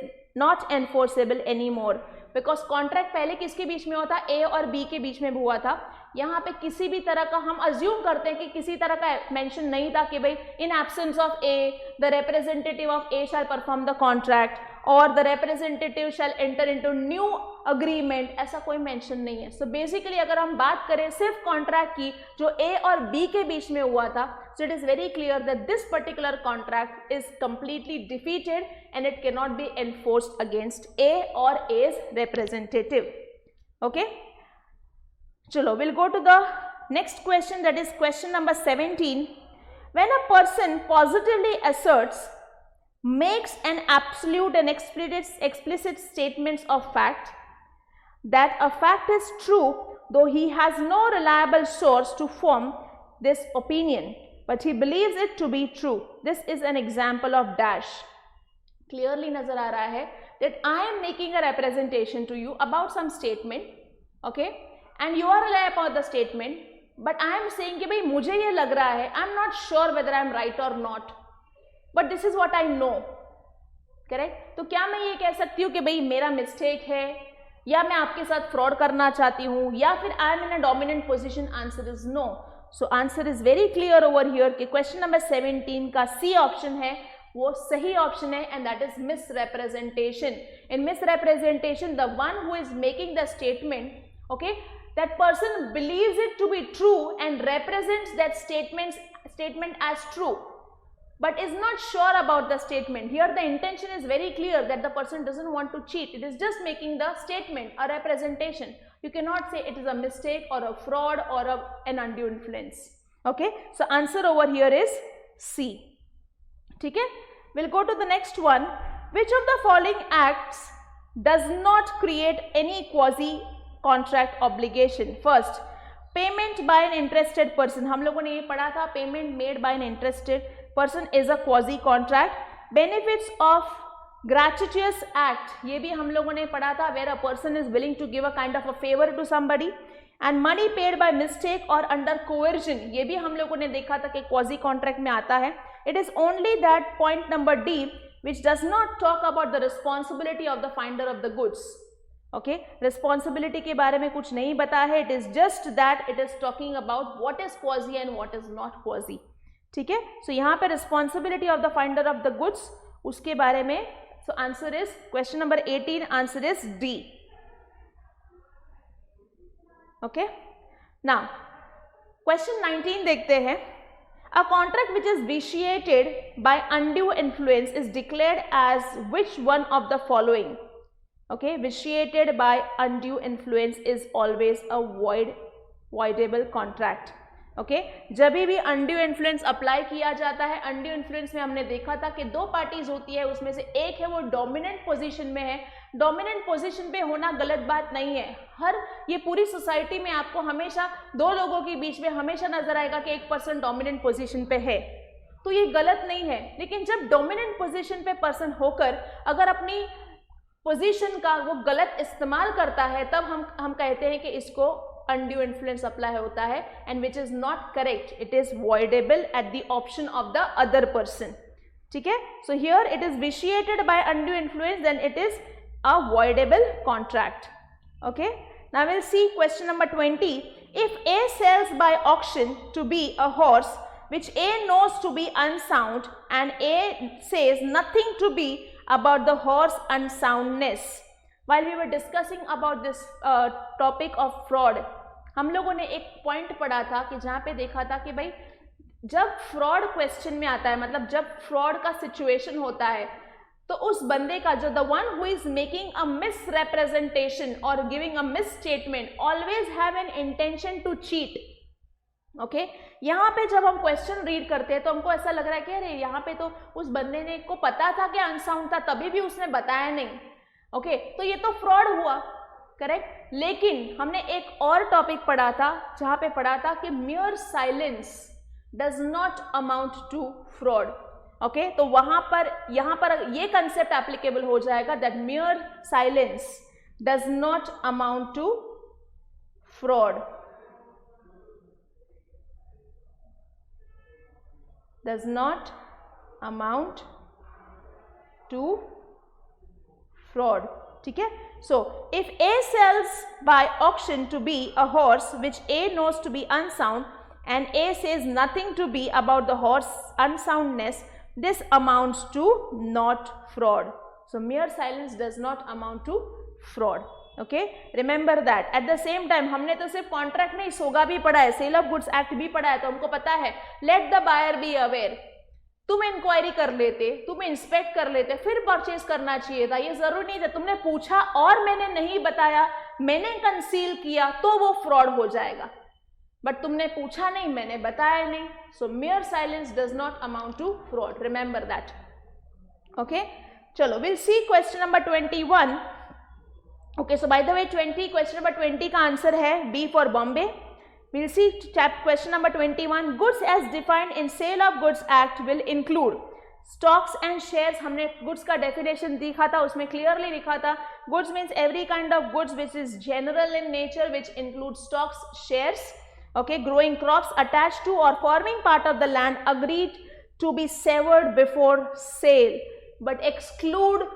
S1: not enforceable anymore. Because contract पहले किसके बीच में हुआ था? ए और B के बीच में हुआ था. यहाँ पे किसी भी तरह का हम अज्यूम करते हैं कि किसी तरह का मेंशन नहीं था कि भाई in absence of A the representative of A shall perform the contract और the representative shall enter into new agreement, ऐसा कोई मेंशन नहीं है. सो बेसिकली अगर हम बात करें सिर्फ कॉन्ट्रैक्ट की जो ए और बी के बीच में हुआ था, so it is very clear that this particular contract is completely defeated and it cannot be enforced against A or A's representative. Okay, chalo we'll go to the next question, that is question number 17. When a person positively asserts, makes an absolute and explicit statements of fact that a fact is true though he has no reliable source to form this opinion, but he believes it to be true. This is an example of dash. Clearly nazar aa raha hai that I am making a representation to you about some statement, okay, and you are relying upon the statement, but I am saying कि भाई मुझे ये लग रहा है, I am not sure whether I am right or not, but this is what I know. Correct? तो क्या मैं ये कह सकती हूँ कि भाई मेरा मिस्टेक है या मैं आपके साथ फ्रॉड करना चाहती हूँ या फिर I am in a dominant position? Answer is no. So answer is very clear over here कि क्वेश्चन नंबर 17 का सी ऑप्शन है वो सही ऑप्शन है, and that is misrepresentation. In misrepresentation the one who is making the statement, okay, that person believes it to be true and represents that statement as true, but is not sure about the statement. Here the intention is very clear that the person doesn't want to cheat. It is just making the statement a representation. You cannot say it is a mistake or a fraud or an undue influence. Okay, so answer over here is C. ठीक है, we'll go to the next one. Which of the following acts does not create any quasi contract obligation? First, payment by an interested person. हम लोगों ने ये पढ़ा था, payment made by an interested person is a quasi contract. Benefits of gratuitous act, ये भी हम लोगों ने पढ़ा था, where a person is willing to give a kind of a favor to somebody. And money paid by mistake or under coercion, ये भी हम लोगों ने देखा था कि quasi contract में आता है. It is only that point number D which does not talk about the responsibility of the finder of the goods. Okay, responsibility के बारे में कुछ नहीं बता है. It is just that it is talking about what is quasi and what is not quasi. ठीक है, सो यहाँ पे responsibility of the finder of the goods उसके बारे में. सो answer is question number 18, answer is D. Okay, now question 19 देखते हैं. A contract which is vitiated by undue influence is declared as which one of the following? Okay, vitiated by undue influence is always a voidable contract. Okay, जब भी undue influence apply किया जाता है, undue influence में हमने देखा था कि दो पार्टीज होती है, उसमें से एक है वो डोमिनेंट पोजीशन में है. डोमिनेंट पोजीशन पे होना गलत बात नहीं है. ये पूरी सोसाइटी में आपको हमेशा दो लोगों के बीच में हमेशा नजर आएगा कि एक पर्सन डोमिनेंट पोजीशन पे है, तो ये गलत नहीं है. लेकिन जब डोमिनेंट पोजीशन पे पर्सन होकर अगर अपनी पोजीशन का वो गलत इस्तेमाल करता है, तब हम कहते हैं कि इसको अनड्यू इन्फ्लुएंस अप्लाई होता है and which is not correct, it is voidable at the option of the other person. ठीक है, so here it is vitiated by undue influence, then it is a voidable contract. Okay, now will see question number 20. If A sells by auction to be a horse which A knows to be unsound and A says nothing to be about the horse unsoundness. While we were discussing about this topic of fraud, हम लोगों ने एक point पढ़ा था कि जहाँ पे देखा था कि भाई जब फ्रॉड क्वेश्चन में आता है, मतलब जब फ्रॉड का सिचुएशन होता है, तो उस बंदे का जो the one who is making a misrepresentation और giving a misstatement always have an intention to cheat. Okay, यहाँ पे जब हम क्वेश्चन रीड करते हैं तो हमको ऐसा लग रहा है कि अरे यहाँ पे तो उस बंदे ने को पता था कि अनसाउंड था, तभी भी उसने बताया नहीं. ओके, तो ये तो फ्रॉड हुआ, करेक्ट. लेकिन हमने एक और टॉपिक पढ़ा था जहाँ पे पढ़ा था कि mere silence does not amount to fraud. Okay, तो वहां पर यहां पर ये कंसेप्ट एप्लीकेबल हो जाएगा that mere silence does not amount to fraud. Does not amount to fraud. ठीक है, so if A sells by auction to be a horse which A knows to be unsound and A says nothing to be about the horse unsoundness, this amounts to not fraud. So mere silence does not amount to fraud. Okay, remember that. At the same time हमने तो सिर्फ contract नहीं, सोगा भी पढ़ा है, cell of goods act भी पढ़ा है, तो हमको पता है let the buyer be aware. तुम इंक्वायरी कर लेते, तुम इंस्पेक्ट कर लेते, फिर परचेज करना चाहिए था. ये जरूरी नहीं था, तुमने पूछा और मैंने नहीं बताया, मैंने कंसील किया, तो वो फ्रॉड हो जाएगा. बट तुमने पूछा नहीं, मैंने बताया नहीं. सो mere silence does not amount to fraud. Remember that. Okay, चलो we'll see question number 21. Okay, so by the way 20 question number 20 का आंसर है B for Bombay. We'll see question number 21. Goods as defined in Sale of Goods Act will include stocks and shares. हमने goods का definition देखा था, उसमें clearly लिखा था goods means every kind of goods which is general in nature, which includes stocks, shares. Okay, growing crops attached to or forming part of the land agreed to be severed before sale, but exclude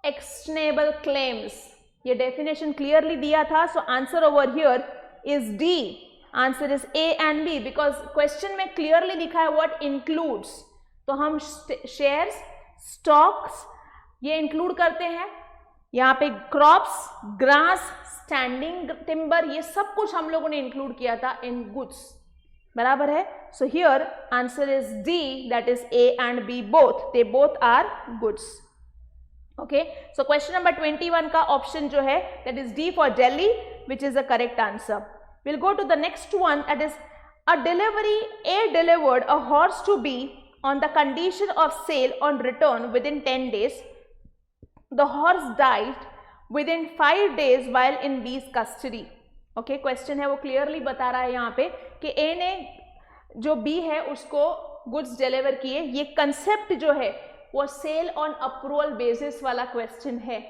S1: actionable claims. ये definition clearly दिया था, so answer over here is D. Answer is A and B because question में clearly लिखा है what includes. तो हम shares, stocks ये include करते हैं. यहाँ पे क्रॉप्स, ग्रास, स्टैंडिंग टिम्बर, ये सब कुछ हम लोगों ने इंक्लूड किया था इन गुड्स. बराबर है. So here answer is D, that is A and B both, they both are goods. Okay, so question number 21 का ऑप्शन जो है that is D for Delhi, which is the correct answer. Will go to the next one, that is a delivery. A delivered a horse to be on the condition of sale on return with in 10 days. The horse died within 5 days while in B's custody. Okay, question है वो clearly बता रहा है यहाँ पे कि A ने जो B है उसको गुड्स डिलीवर किए. ये कंसेप्ट जो है वो सेल ऑन अप्रूवल बेसिस वाला क्वेश्चन है.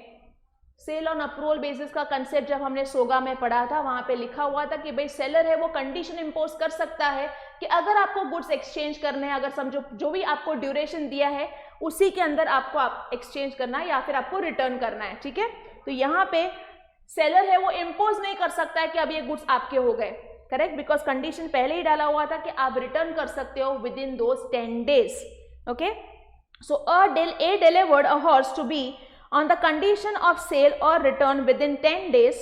S1: सेल ऑन अप्रूवल बेसिस का कंसेप्ट जब हमने सोगा में पढ़ा था, वहां पे लिखा हुआ था कि भाई सेलर है वो कंडीशन इंपोज कर सकता है कि अगर आपको गुड्स एक्सचेंज करने हैं, अगर समझो जो भी आपको ड्यूरेशन दिया है उसी के अंदर आपको एक्सचेंज करना है या फिर आपको रिटर्न करना है. ठीक है, तो यहाँ पे सेलर है वो इंपोज नहीं कर सकता है कि अब ये गुड्स आपके हो गए. करेक्ट, बिकॉज कंडीशन पहले ही डाला हुआ था कि आप रिटर्न कर सकते हो with in those 10 days. Okay, so A delivered a horse to be on the condition of sale or return within 10 days.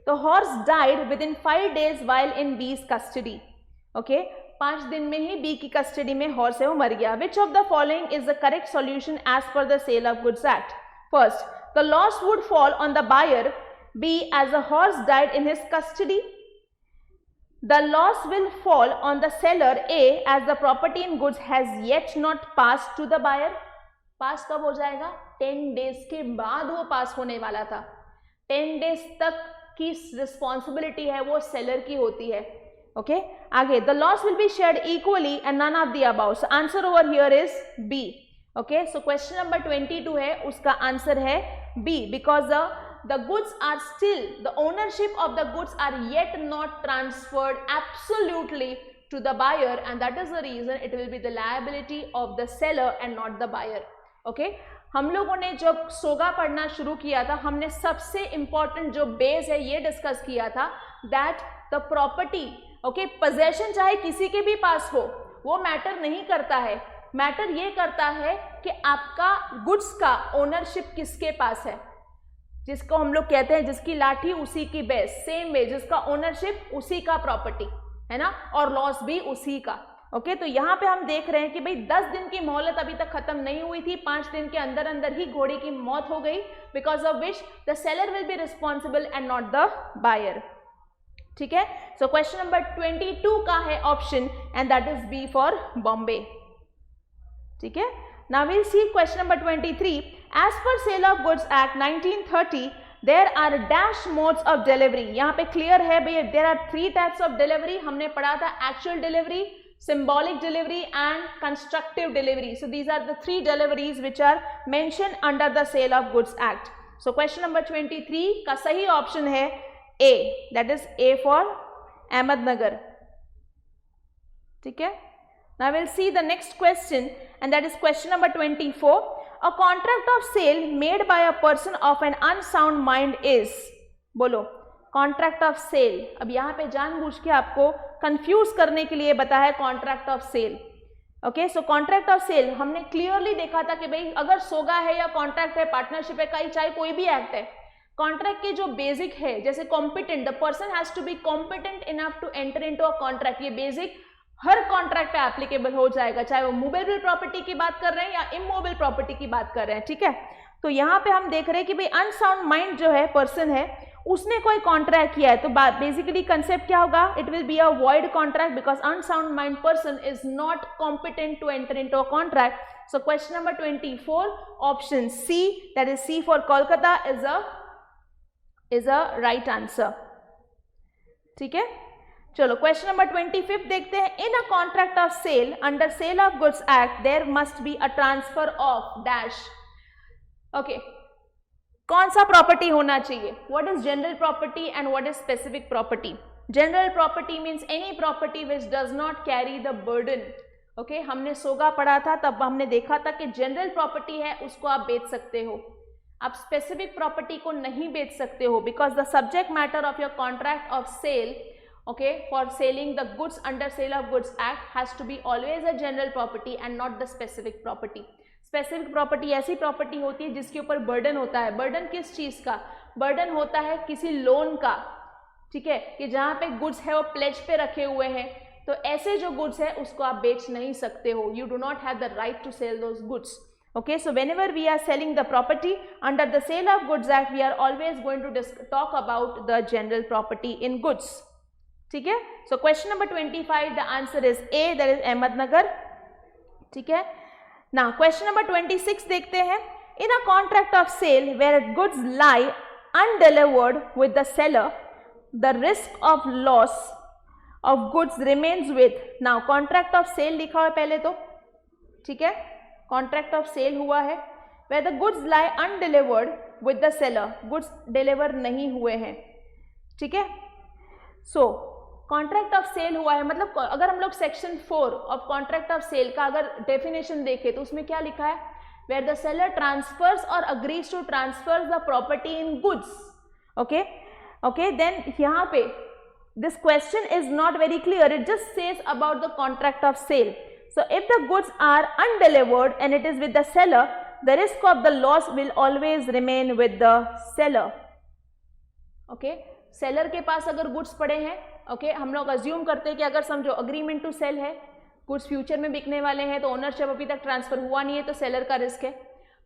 S1: The horse died within 5 days while in B's custody. Okay, 5 दिन में ही B की custody में horse है वो मर गया. Which of the following is the correct solution as per the Sale of Goods Act? First, the loss would fall on the buyer B as the horse died in his custody. The loss will fall on the seller A as the property in goods has yet not passed to the buyer. पास कब हो जाएगा? 10 days के बाद वो पास होने वाला था. 10 days तक की रिस्पॉन्सिबिलिटी है वो सेलर की होती है. ओके, आगे the loss will be shared equally and none of the above. So answer over here is B. Okay, so question number 22 है, उसका आंसर है B, because the goods are still, the ownership of the goods are yet not transferred absolutely to the buyer, and that is the reason it will be the liability of the seller and not the buyer. Okay, हम लोगों ने जब सोगा पढ़ना शुरू किया था, हमने सबसे इंपॉर्टेंट जो बेस है ये डिस्कस किया था, that the property, okay, possession चाहे किसी के भी पास हो वो मैटर नहीं करता है, मैटर ये करता है कि आपका गुड्स का ओनरशिप किसके पास है, जिसको हम लोग कहते हैं जिसकी लाठी उसी की बेस, सेम वे जिसका ओनरशिप उसी का प्रॉपर्टी है ना, और लॉस भी उसी का। ओके, तो यहाँ पे हम देख रहे हैं कि भाई 10 दिन की मोहलत अभी तक खत्म नहीं हुई थी, 5 दिन के अंदर अंदर ही घोड़े की मौत हो गई, because of which the seller will be responsible and not the buyer. ठीक है, सो क्वेश्चन नंबर 22 का है option and that is B for Bombay. ठीक है, now will see question number 23। As per sale of goods act 1930 there are dash modes of delivery. यहाँ पे clear है भैया, there are 3 types of delivery. हमने पढ़ा था actual delivery, symbolic delivery and constructive delivery. So these are the 3 deliveries which are mentioned under the Sale of Goods Act. So question number 23 का सही option है A, that is A for Ahmednagar. ठीक है, now we'll see the next question and that is question number 24. A contract of sale made by a person of an unsound mind is, बोलो, contract of cell. अब यहाँ पे जानबूझ के आपको confuse करने के लिए बताया है contract of sale. Okay, so contract of sale हमने क्लियरली देखा था कि भाई अगर सोगा है या कॉन्ट्रैक्ट है, पार्टनरशिप है, कहीं चाहे कोई भी एक्ट है, कॉन्ट्रैक्ट के जो बेसिक है, जैसे competent, the person has to be competent enough to enter into a contract, ये बेसिक हर कॉन्ट्रैक्ट पे एप्लीकेबल हो जाएगा, चाहे वो मूवेबल प्रॉपर्टी की बात कर रहे हैं या इमूवेबल प्रॉपर्टी की बात कर रहे हैं। ठीक है, तो यहाँ पे हम देख रहे हैं कि भाई अनसाउंड माइंड जो है पर्सन है, उसने कोई कॉन्ट्रैक्ट किया है, तो बेसिकली कंसेप्ट क्या होगा, it will be a void contract because unsound mind person is not competent to enter into a contract. So question number 24 option C, that is C for Kolkata, is a right answer. ठीक है, चलो question number 25 देखते हैं। In a contract of sale under sale of goods act there must be a transfer of dash. Okay, कौन सा property होना चाहिए, what is general property and what is specific property. General property means any property which does not carry the burden. Okay, हमने सोगा पढ़ा था, तब हमने देखा था कि जनरल प्रॉपर्टी है उसको आप बेच सकते हो, आप स्पेसिफिक प्रॉपर्टी को नहीं बेच सकते हो, because the subject matter of your contract of sale, okay, for selling the goods under Sale of Goods Act has to be always a general property and not the specific property. Specific property ऐसी property होती है जिसके ऊपर burden होता है। Burden किस चीज का, बर्डन होता है किसी लोन का। ठीक है, कि जहाँ पे गुड्स है वो प्लेज पे रखे हुए हैं, तो ऐसे जो गुड्स है उसको आप बेच नहीं सकते हो, you do not have the right to sell those goods. Okay, so whenever we are selling the property under the Sale of Goods Act, we are always going to talk about the general property in goods. ठीक है, so question number 25, the answer is A, that is Ahmednagar. ठीक है, now question number 26 देखते हैं। In a contract of sale where goods lie undelivered with the seller, the risk of loss of goods remains with, now contract of sale लिखा हुआ है पहले तो, ठीक है, कॉन्ट्रैक्ट ऑफ सेल हुआ है, where the goods lie undelivered with the seller, goods deliver नहीं हुए हैं। ठीक है, सो कॉन्ट्रैक्ट ऑफ सेल हुआ है, मतलब अगर हम लोग section 4 of contract of sale का अगर डेफिनेशन देखें तो उसमें क्या लिखा है, where the seller transfers or agrees to transfer the property in goods. Okay, okay, then यहाँ पे this question is not very clear, it just says about the contract of sale. So if the goods are undelivered and it is with the seller, the risk of the loss will always remain with the seller. Okay, seller के पास अगर goods पड़े हैं, okay, हम लोग assume करते हैं कि अगर समझो अग्रीमेंट टू सेल है, गुड्स फ्यूचर में बिकने वाले हैं, तो ओनरशिप अभी तक ट्रांसफर हुआ नहीं है, तो सेलर का रिस्क है।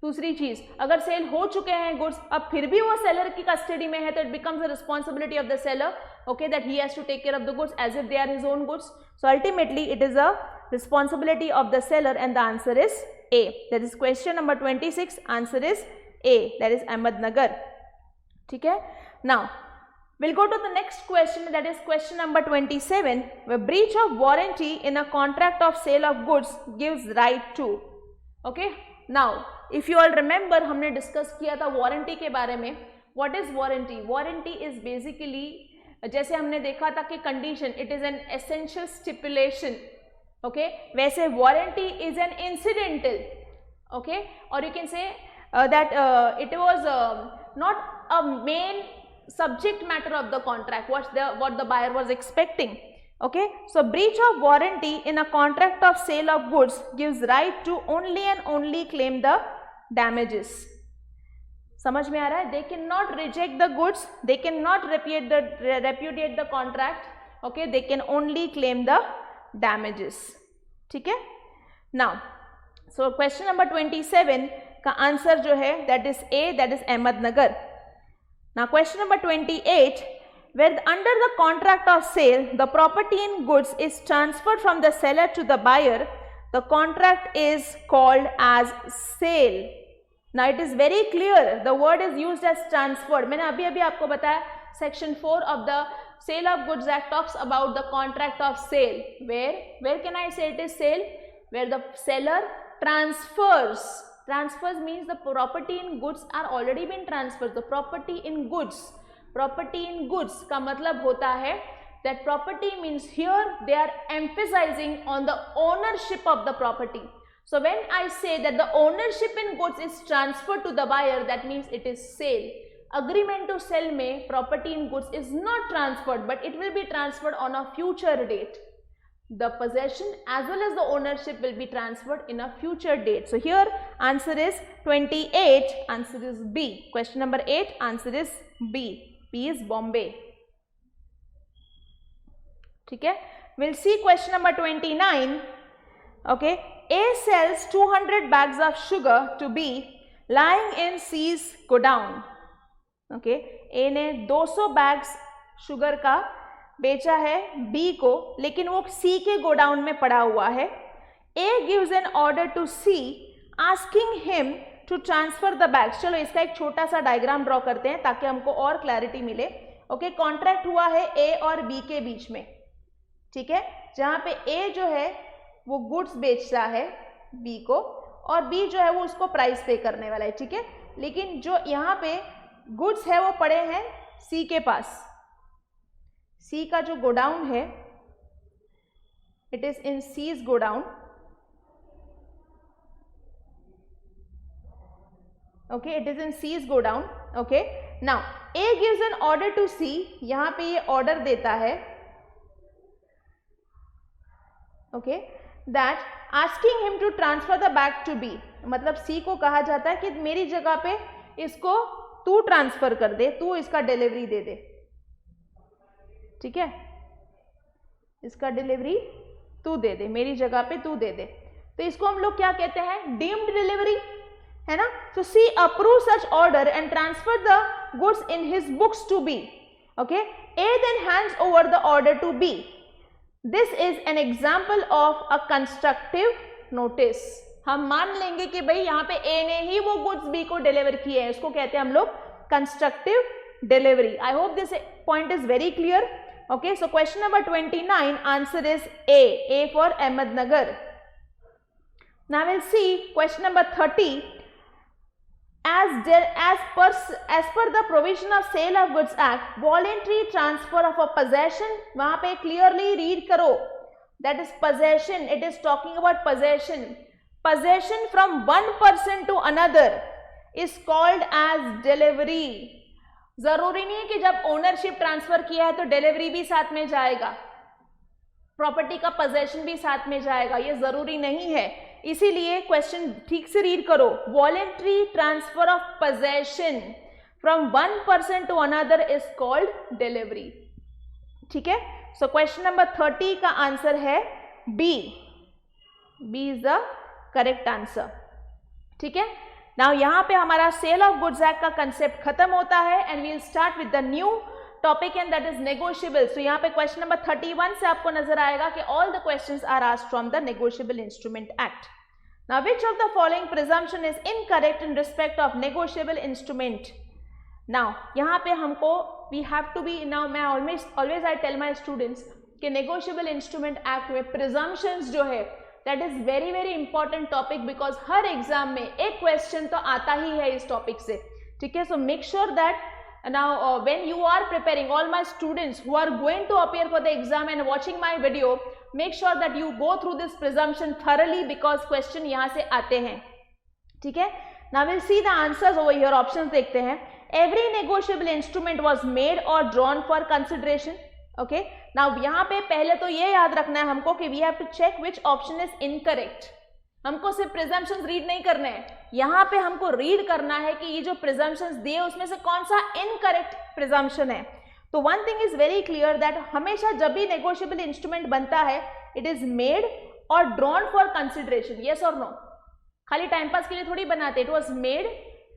S1: दूसरी चीज, अगर सेल हो चुके हैं गुड्स, अब फिर भी वो सेलर की कस्टडी में है, तो it becomes the responsibility of the seller, okay, that he has to take care of the goods as if they are his own goods. So ultimately it is a responsibility of the seller and the answer is A. That is question number 26, answer is A, that is Ahmednagar. ठीक है, now we'll go to the next question, that is question number 27, where breach of warranty in a contract of sale of goods gives right to, okay, now if you all remember हमने discuss किया था warranty के बारे में। What is warranty? Warranty is basically, जैसे हमने देखा था कि condition, it is an essential stipulation, okay, वैसे warranty is an incidental, okay, और you can say that it was not a main subject matter of the contract, what the buyer was expecting. Okay, so breach of warranty in a contract of sale of goods gives right to only and only claim the damages. समझ में आ रहा है? They cannot reject the goods, they cannot repudiate the contract, okay, they can only claim the damages. ठीक है? Now, so question number 27 का answer जो है that is A, that is Ahmednagar. Now question number 28, where under the contract of sale the property in goods is transferred from the seller to the buyer, the contract is called as sale. Now it is very clear, the word is used as transferred. मैंने अभी आपको बताया section 4 of the Sale of Goods Act talks about the contract of sale. Where can I say it is sale? Where the seller transfers. Transfers means the property in goods are already been transferred. The property in goods का मतलब होता है that property means here they are emphasizing on the ownership of the property. So when I say that the ownership in goods is transferred to the buyer, that means it is sale. Agreement to sell में property in goods is not transferred, but it will be transferred on a future date. The possession as well as the ownership will be transferred in a future date. So here answer is 28, answer is B. Question number 8, answer is B. B is Bombay. ठीक है? We'll see question number 29. Okay, A sells 200 bags of sugar to B lying in C's godown. Okay, A ने 200 bags sugar का बेचा है B को, लेकिन वो C के गोडाउन में पड़ा हुआ है. A gives an order to C asking him to transfer the bags. चलो इसका एक छोटा सा डायग्राम ड्रॉ करते हैं ताकि हमको और क्लैरिटी मिले. ओके, कॉन्ट्रैक्ट हुआ है A और B के बीच में, ठीक है, जहां पे A जो है वो गुड्स बेचता है B को और B जो है वो उसको प्राइस पे करने वाला है, ठीक है, लेकिन जो यहाँ पे गुड्स है वो पड़े हैं C के पास. C का जो गोडाउन है it is in C's godown. Okay, it is in C's godown. Okay, now A gives an order to C. यहां पे ये ऑर्डर देता है, okay, that asking him to transfer the bag to B. मतलब C को कहा जाता है कि मेरी जगह पे इसको तू ट्रांसफर कर दे, तू इसका डिलीवरी दे दे, ठीक है, इसका डिलीवरी तू दे दे, मेरी जगह पे तू दे दे. तो इसको हम लोग क्या कहते हैं? डीम्ड डिलीवरी, है ना. So C approve such order and transfer the goods in his books to B. Okay, A then hands over the order to B. This is an example of a constructive notice. हम मान लेंगे कि भाई यहाँ पे ए ने ही वो goods B को डिलीवर किए हैं, इसको कहते हैं हम लोग constructive delivery. I hope this point is very clear. Okay, so question number 29, answer is A for Ahmednagar. Now we'll see question number 30. As per the provision of Sale of Goods Act, voluntary transfer of a possession, वहाँ पे clearly read करो, that is possession, it is talking about possession. Possession from one person to another is called as delivery. जरूरी नहीं है कि जब ownership transfer किया है तो डिलीवरी भी साथ में जाएगा, प्रॉपर्टी का पोजेशन भी साथ में जाएगा, ये जरूरी नहीं है. इसीलिए क्वेश्चन ठीक से रीड करो. Voluntary transfer of possession from one person to another is called delivery. ठीक है, सो क्वेश्चन नंबर 30 का आंसर है B. B is the correct answer. ठीक है, नाउ यहाँ पे हमारा सेल ऑफ गुड्स एक्ट का कंसेप्ट खत्म होता है and we will start with the new topic and that is negotiable. So यहाँ पे क्वेश्चन नंबर 31 से आपको नजर आएगा कि all the questions are asked from the negotiable instrument act. Now which of the following presumption is incorrect in respect of negotiable instrument. Now यहाँ पे हमको we have to be, now मैं always I tell my students कि negotiable instrument act में presumptions जो है that is very very important topic, because हर exam में एक क्वेश्चन तो आता ही है इस टॉपिक से. ठीक है, सो make sure that Now when you are preparing, all my students who are going to appear for the exam and watching my video, make sure that you go through this presumption thoroughly because question यहाँ से आते हैं, ठीक है. Now we'll see the answers over here. Options देखते हैं. Every negotiable instrument was made or drawn for consideration. Okay. Now यहाँ पे पहले तो ये याद रखना है हमको कि we have to check which option is incorrect. हमको सिर्फ प्रिजम्पशंस रीड नहीं करने हैं, यहाँ पे हमको रीड करना है कि ये जो प्रिजम्पशंस दिए उसमें से कौन सा इनकरेक्ट प्रिजम्पशन है. तो one thing is very clear that हमेशा जब भी नेगोशिएबल इंस्ट्रूमेंट बनता है it is made or drawn for consideration. Yes or no? खाली टाइम पास के लिए थोड़ी बनाते. It was made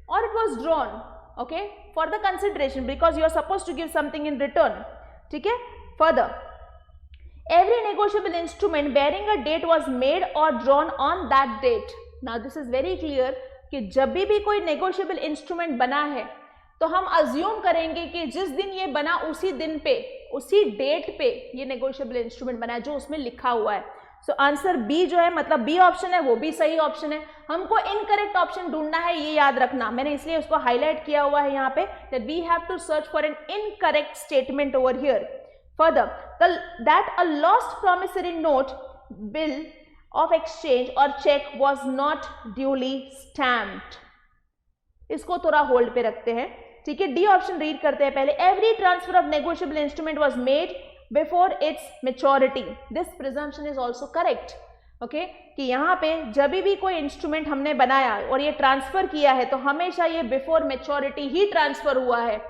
S1: or it was drawn, okay, for the consideration because you are suppose to give something in return. ठीक है. Further, every negotiable instrument bearing a date was made or drawn on that date. Now this is very clear कि जब भी कोई negotiable instrument बना है तो हम assume करेंगे कि जिस दिन ये बना उसी दिन पे, उसी डेट पे ये negotiable instrument बना है जो उसमें लिखा हुआ है. सो आंसर बी जो है, मतलब बी ऑप्शन है वो भी सही ऑप्शन है. हमको इनकरेक्ट ऑप्शन ढूंढना है, ये याद रखना. मैंने इसलिए उसको हाईलाइट किया हुआ है यहाँ पे that we have to search for an incorrect statement over here. Further, that a lost promissory note, bill of exchange or check was not duly stamped. इसको थोड़ा होल्ड पे रखते हैं. ठीक है. डी ऑप्शन रीड करते हैं पहले. Every transfer of negotiable instrument was made before its maturity. This presumption is also correct. Okay? कि यहाँ पे जब भी कोई इंस्ट्रूमेंट हमने बनाया और ये ट्रांसफर किया है तो हमेशा ये बिफोर मेच्योरिटी ही ट्रांसफर हुआ है.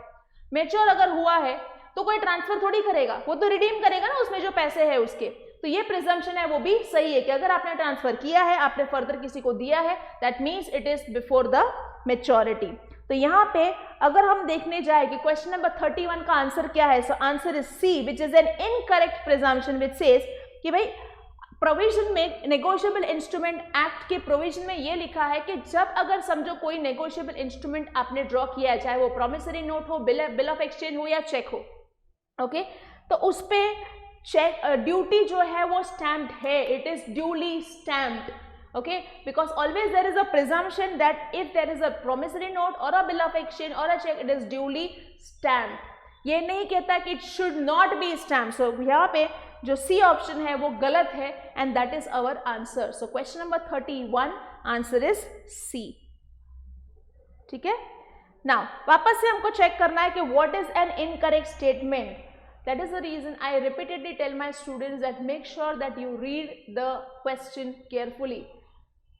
S1: मेच्योर अगर हुआ है तो कोई ट्रांसफर थोड़ी करेगा, वो तो रिडीम करेगा ना उसमें जो पैसे है उसके. तो ये प्रिजम्पशन है वो भी सही है कि अगर आपने ट्रांसफर किया है, आपने फर्दर किसी को दिया है, that means it is before the maturity. तो यहाँ पे अगर हम देखने जाए कि क्वेश्चन नंबर 31 का आंसर क्या है, so answer is C which is an incorrect presumption which says कि भाई प्रोविजन में, नेगोशिएबल इंस्ट्रूमेंट एक्ट के प्रोविजन में ये लिखा है कि जब अगर समझो कोई नेगोशिएबल इंस्ट्रूमेंट आपने ड्रॉ किया है, चाहे वो प्रॉमिसरी नोट हो, बिल ऑफ एक्सचेंज हो या चेक हो, ओके, तो उस पे चेक ड्यूटी जो है वो स्टैम्प्ड है. It is duly stamped. Okay, because always there is a presumption that if there is a promissory note और अ बिल ऑफ एक्सचेंज और a cheque, it is duly stamped. ये नहीं कहता कि it should not be stamped. So यहाँ पे जो C option है वो गलत है and that is our answer. So question number 31 answer is C. ठीक है. नाउ वापस से हमको चेक करना है कि what is an incorrect statement. That is the reason I repeatedly tell my students that make sure that you read the question carefully.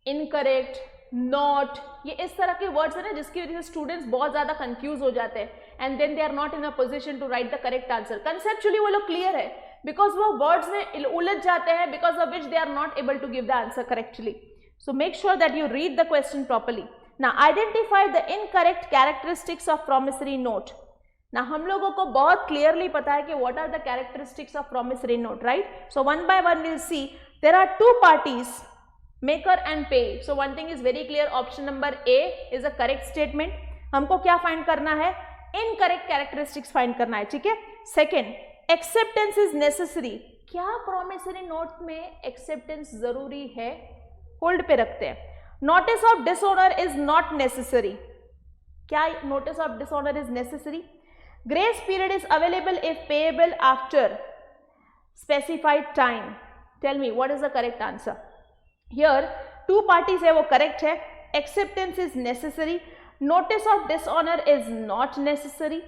S1: Incorrect, not, ये इस तरह के वर्ड्स है ना जिसकी वजह से स्टूडेंट्स बहुत ज्यादा कंफ्यूज हो जाते हैं and then they are not in a position to write the correct answer. Conceptually वो लोग क्लियर है बिकॉज वो वर्ड्स में उलझ जाते हैं because of which they are not able to give the answer correctly. So make sure that you read the question properly. Now identify the incorrect characteristics of promissory note. Now हम लोगों को बहुत clearly पता है कि what are the characteristics of promissory note, right? So one by one we'll see. There are two parties, maker and pay. So one thing is very clear. Option number A is a correct statement. हमको क्या find करना है? Incorrect characteristics find करना है. ठीक है. Second, acceptance is necessary. क्या promissory note में acceptance जरूरी है? Hold पे रखते हैं. Notice of dishonor is not necessary. क्या notice of dishonor is necessary? Grace period is available if payable after specified time. Tell me what is the correct answer? Here two parties है वो correct है. Acceptance is necessary. Notice of dishonor is not necessary.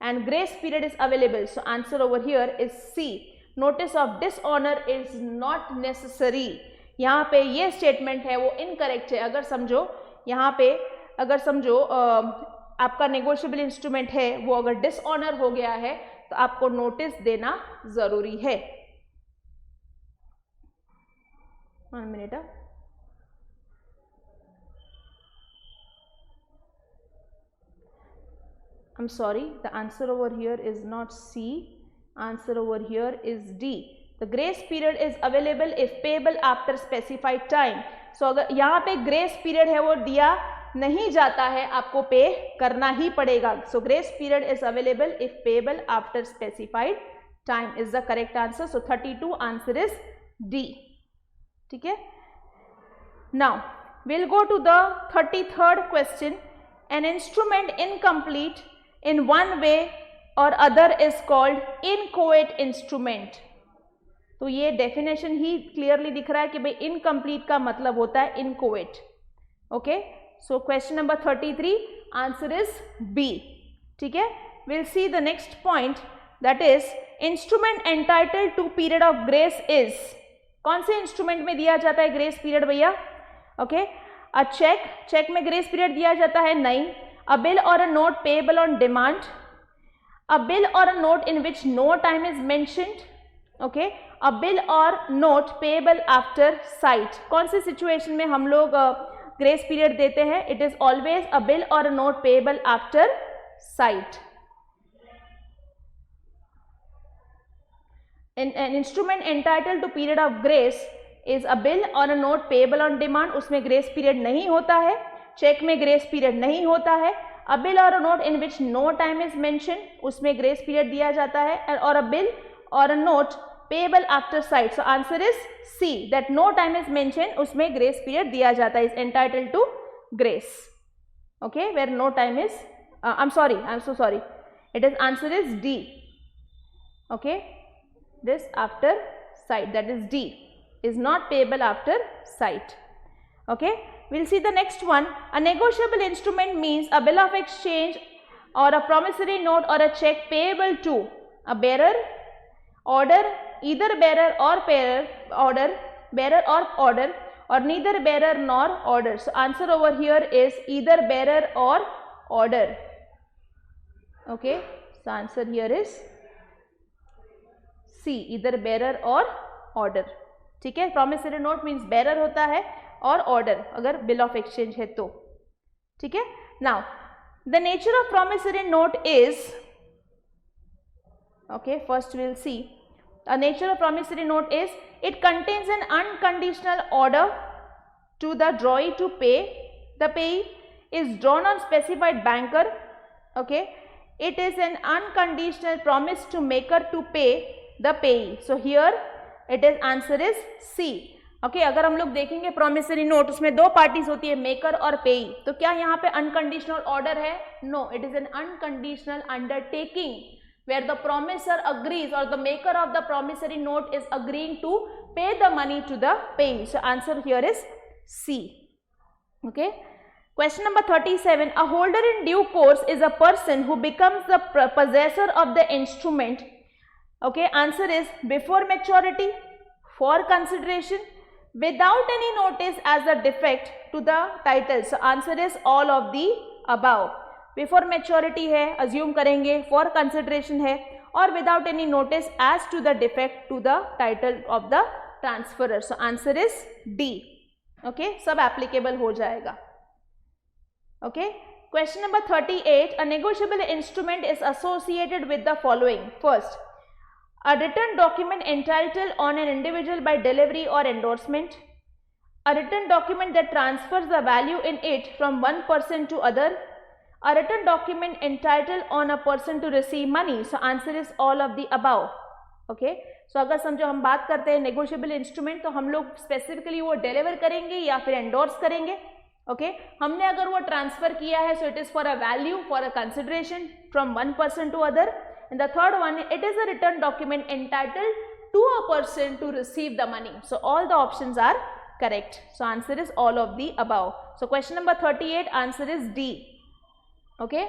S1: And grace period is available. So answer over here is C. Notice of dishonor is not necessary. यहाँ पे ये statement है वो incorrect है. अगर समझो यहाँ पे अगर समझो आपका नेगोशिएबल इंस्ट्रूमेंट है वो अगर डिसऑनर हो गया है तो आपको नोटिस देना जरूरी है. 1 minute. I'm sorry, the answer over here is not C. Answer over here is D. The grace period is available if payable after specified time. So अगर यहाँ पे grace period है वो दिया नहीं जाता है, आपको पे करना ही पड़ेगा. So grace period is available if payable after specified time is the correct answer. So 32 answer is D. ठीक है. Now we'll go to the 33rd question. An instrument incomplete in one way or other is called inchoate instrument. तो ये definition ही clearly दिख रहा है कि भाई incomplete का मतलब होता है inchoate. Okay, so question number 33 answer is B. ठीक है, will see the next point that is instrument entitled to period of grace is. कौन से इंस्ट्रूमेंट में दिया जाता है ग्रेस पीरियड भैया? ओके, अ चेक, चेक में ग्रेस पीरियड दिया जाता है? नहीं. अ बिल और a note payable on demand. A bill और a note in which no time is mentioned. Okay, a bill और नोट पेएबल आफ्टर साइट. कौन सी सिचुएशन में हम लोग ग्रेस पीरियड देते हैं? It is always a bill और a note payable after sight. An instrument entitled to period of grace is a bill or a note payable on demand. उसमें grace period नहीं होता है. चेक में grace period नहीं होता है. A bill or a note in which no time is mentioned, उसमें grace period दिया जाता है. और a bill or a note payable after sight. So answer is C, that no time is mentioned, उसमें grace period दिया जाता है, is entitled to grace. Okay, where no time is, I'm so sorry. It is answer is D. Okay. This after sight, that is D, is not payable after sight. Okay, we'll see the next one. A negotiable instrument means a bill of exchange or a promissory note or a check payable to a bearer, order, either bearer or order, bearer or order, or neither bearer nor order. So answer over here is either bearer or order. Okay, so answer here is C, either bearer or order. ठीक है, promissory note means bearer होता है और order अगर bill of exchange है तो. ठीक है, now the nature of promissory note is, okay, first will see a nature of promissory note is it contains an unconditional order to the drawee to pay. The payee is drawn on specified banker. Okay, it is an unconditional promise to maker to pay the payee. So here it is answer is C. Okay, अगर हम लोग देखेंगे promissory note उसमें दो parties होती है, maker और पेई. तो क्या यहाँ पे अनकंडीशनल ऑर्डर है? No, it is an unconditional undertaking where the promisor agrees or the maker of the promissory note is agreeing to pay the money to the payee. So answer here is C. Okay, question number 37. A holder in due course is a person who becomes the possessor of the instrument. Okay, answer is before maturity, for consideration, without any notice as a defect to the title. So answer is all of the above. Before maturity है, assume करेंगे, for consideration है, और without any notice as to the defect to the title of the transferor. So answer is D. Okay, सब applicable हो जाएगा. Okay, question number 38. A negotiable instrument is associated with the following. First, a written document entitled on an individual by delivery or endorsement, a written document that transfers the value in it from one person to other, a written document entitled on a person to receive money. So answer is all of the above. Okay, so अगर समझो हम बात करते हैं negotiable instrument, तो हम लोग specifically वो डिलीवर करेंगे या फिर एंडोर्स करेंगे. ओके, हमने अगर वो ट्रांसफर किया है, so it is for a value, for a consideration from one person to other. And the third one, it is a written document entitled to a person to receive the money. So all the options are correct. So answer is all of the above. So question number 38, answer is D. Okay.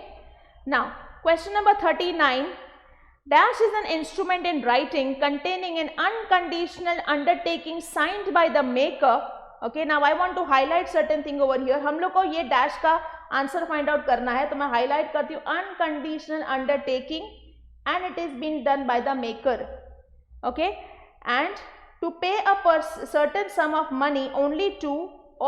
S1: Now question number 39. Dash is an instrument in writing containing an unconditional undertaking signed by the maker. Okay. Now I want to highlight certain thing over here. हम लोग को ये dash का answer find out करना है, तो मैं highlight करती हूँ unconditional undertaking, and it is being done by the maker. Okay, and to pay a certain sum of money only to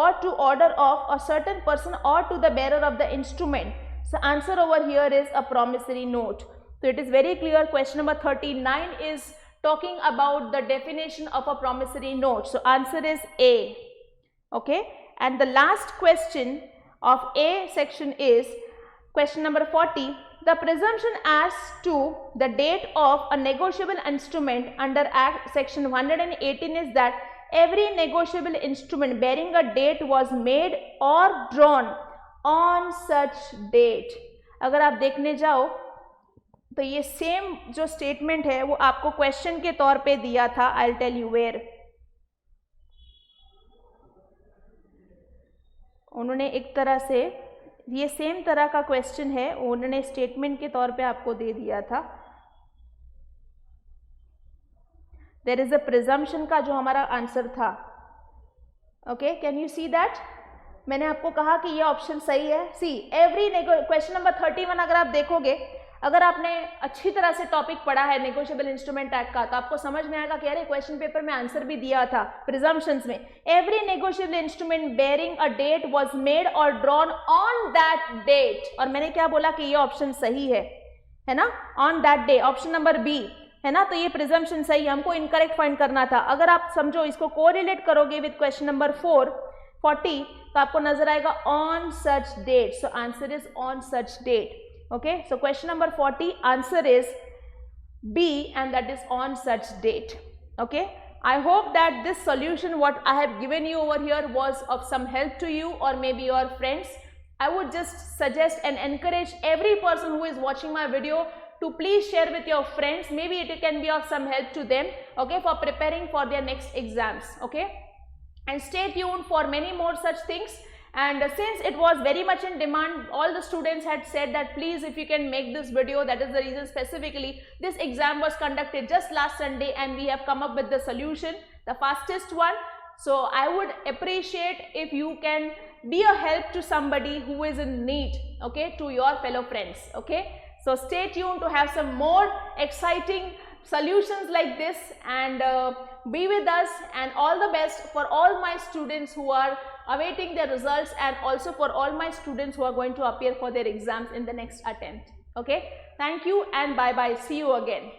S1: or to order of a certain person or to the bearer of the instrument. So answer over here is a promissory note. So it is very clear. Question number 39 is talking about the definition of a promissory note. So answer is A. Okay, and the last question of A section is question number 40. The presumption as to the date of a negotiable instrument under Act section 118 is that every negotiable instrument bearing a date was made or drawn on such date. अगर आप देखने जाओ तो ये same जो statement है वो आपको क्वेश्चन के तौर पे दिया था. I will tell you where. उन्होंने एक तरह से ये सेम तरह का क्वेश्चन है, उन्होंने स्टेटमेंट के तौर पे आपको दे दिया था. देयर इज अ प्रिजम्पशन का जो हमारा आंसर था. Okay, can you see that? मैंने आपको कहा कि ये ऑप्शन सही है. सी एवरी क्वेश्चन नंबर 31 अगर आप देखोगे, अगर आपने अच्छी तरह से टॉपिक पढ़ा है नेगोशिएबल इंस्ट्रूमेंट एक्ट का, तो आपको समझ में आएगा कि अरे क्वेश्चन पेपर में आंसर भी दिया था प्रिजम्पशंस में. Every negotiable instrument bearing a date was made or drawn on that date. और मैंने क्या बोला कि ये ऑप्शन सही है ना, on that day, option number B है ना. तो ये प्रिजम्पशन सही है, हमको इनकरेक्ट फाइंड करना था. अगर आप समझो इसको कोरिलेट करोगे विद क्वेश्चन नंबर 40, तो आपको नजर आएगा on such date. So answer is on such date. Okay, so question number 40 answer is B, and that is on such date. Okay, I hope that this solution what I have given you over here was of some help to you or maybe your friends. I would just suggest and encourage every person who is watching my video to please share with your friends. Maybe it can be of some help to them, okay, for preparing for their next exams. Okay, and stay tuned for many more such things. And since it was very much in demand, all the students had said that please if you can make this video. That is the reason specifically this exam was conducted just last Sunday and we have come up with the solution, the fastest one. So I would appreciate if you can be a help to somebody who is in need, okay, to your fellow friends. Okay, so stay tuned to have some more exciting solutions like this, and be with us, and all the best for all my students who are awaiting their results, and also for all my students who are going to appear for their exams in the next attempt. Okay, thank you and bye bye. See you again.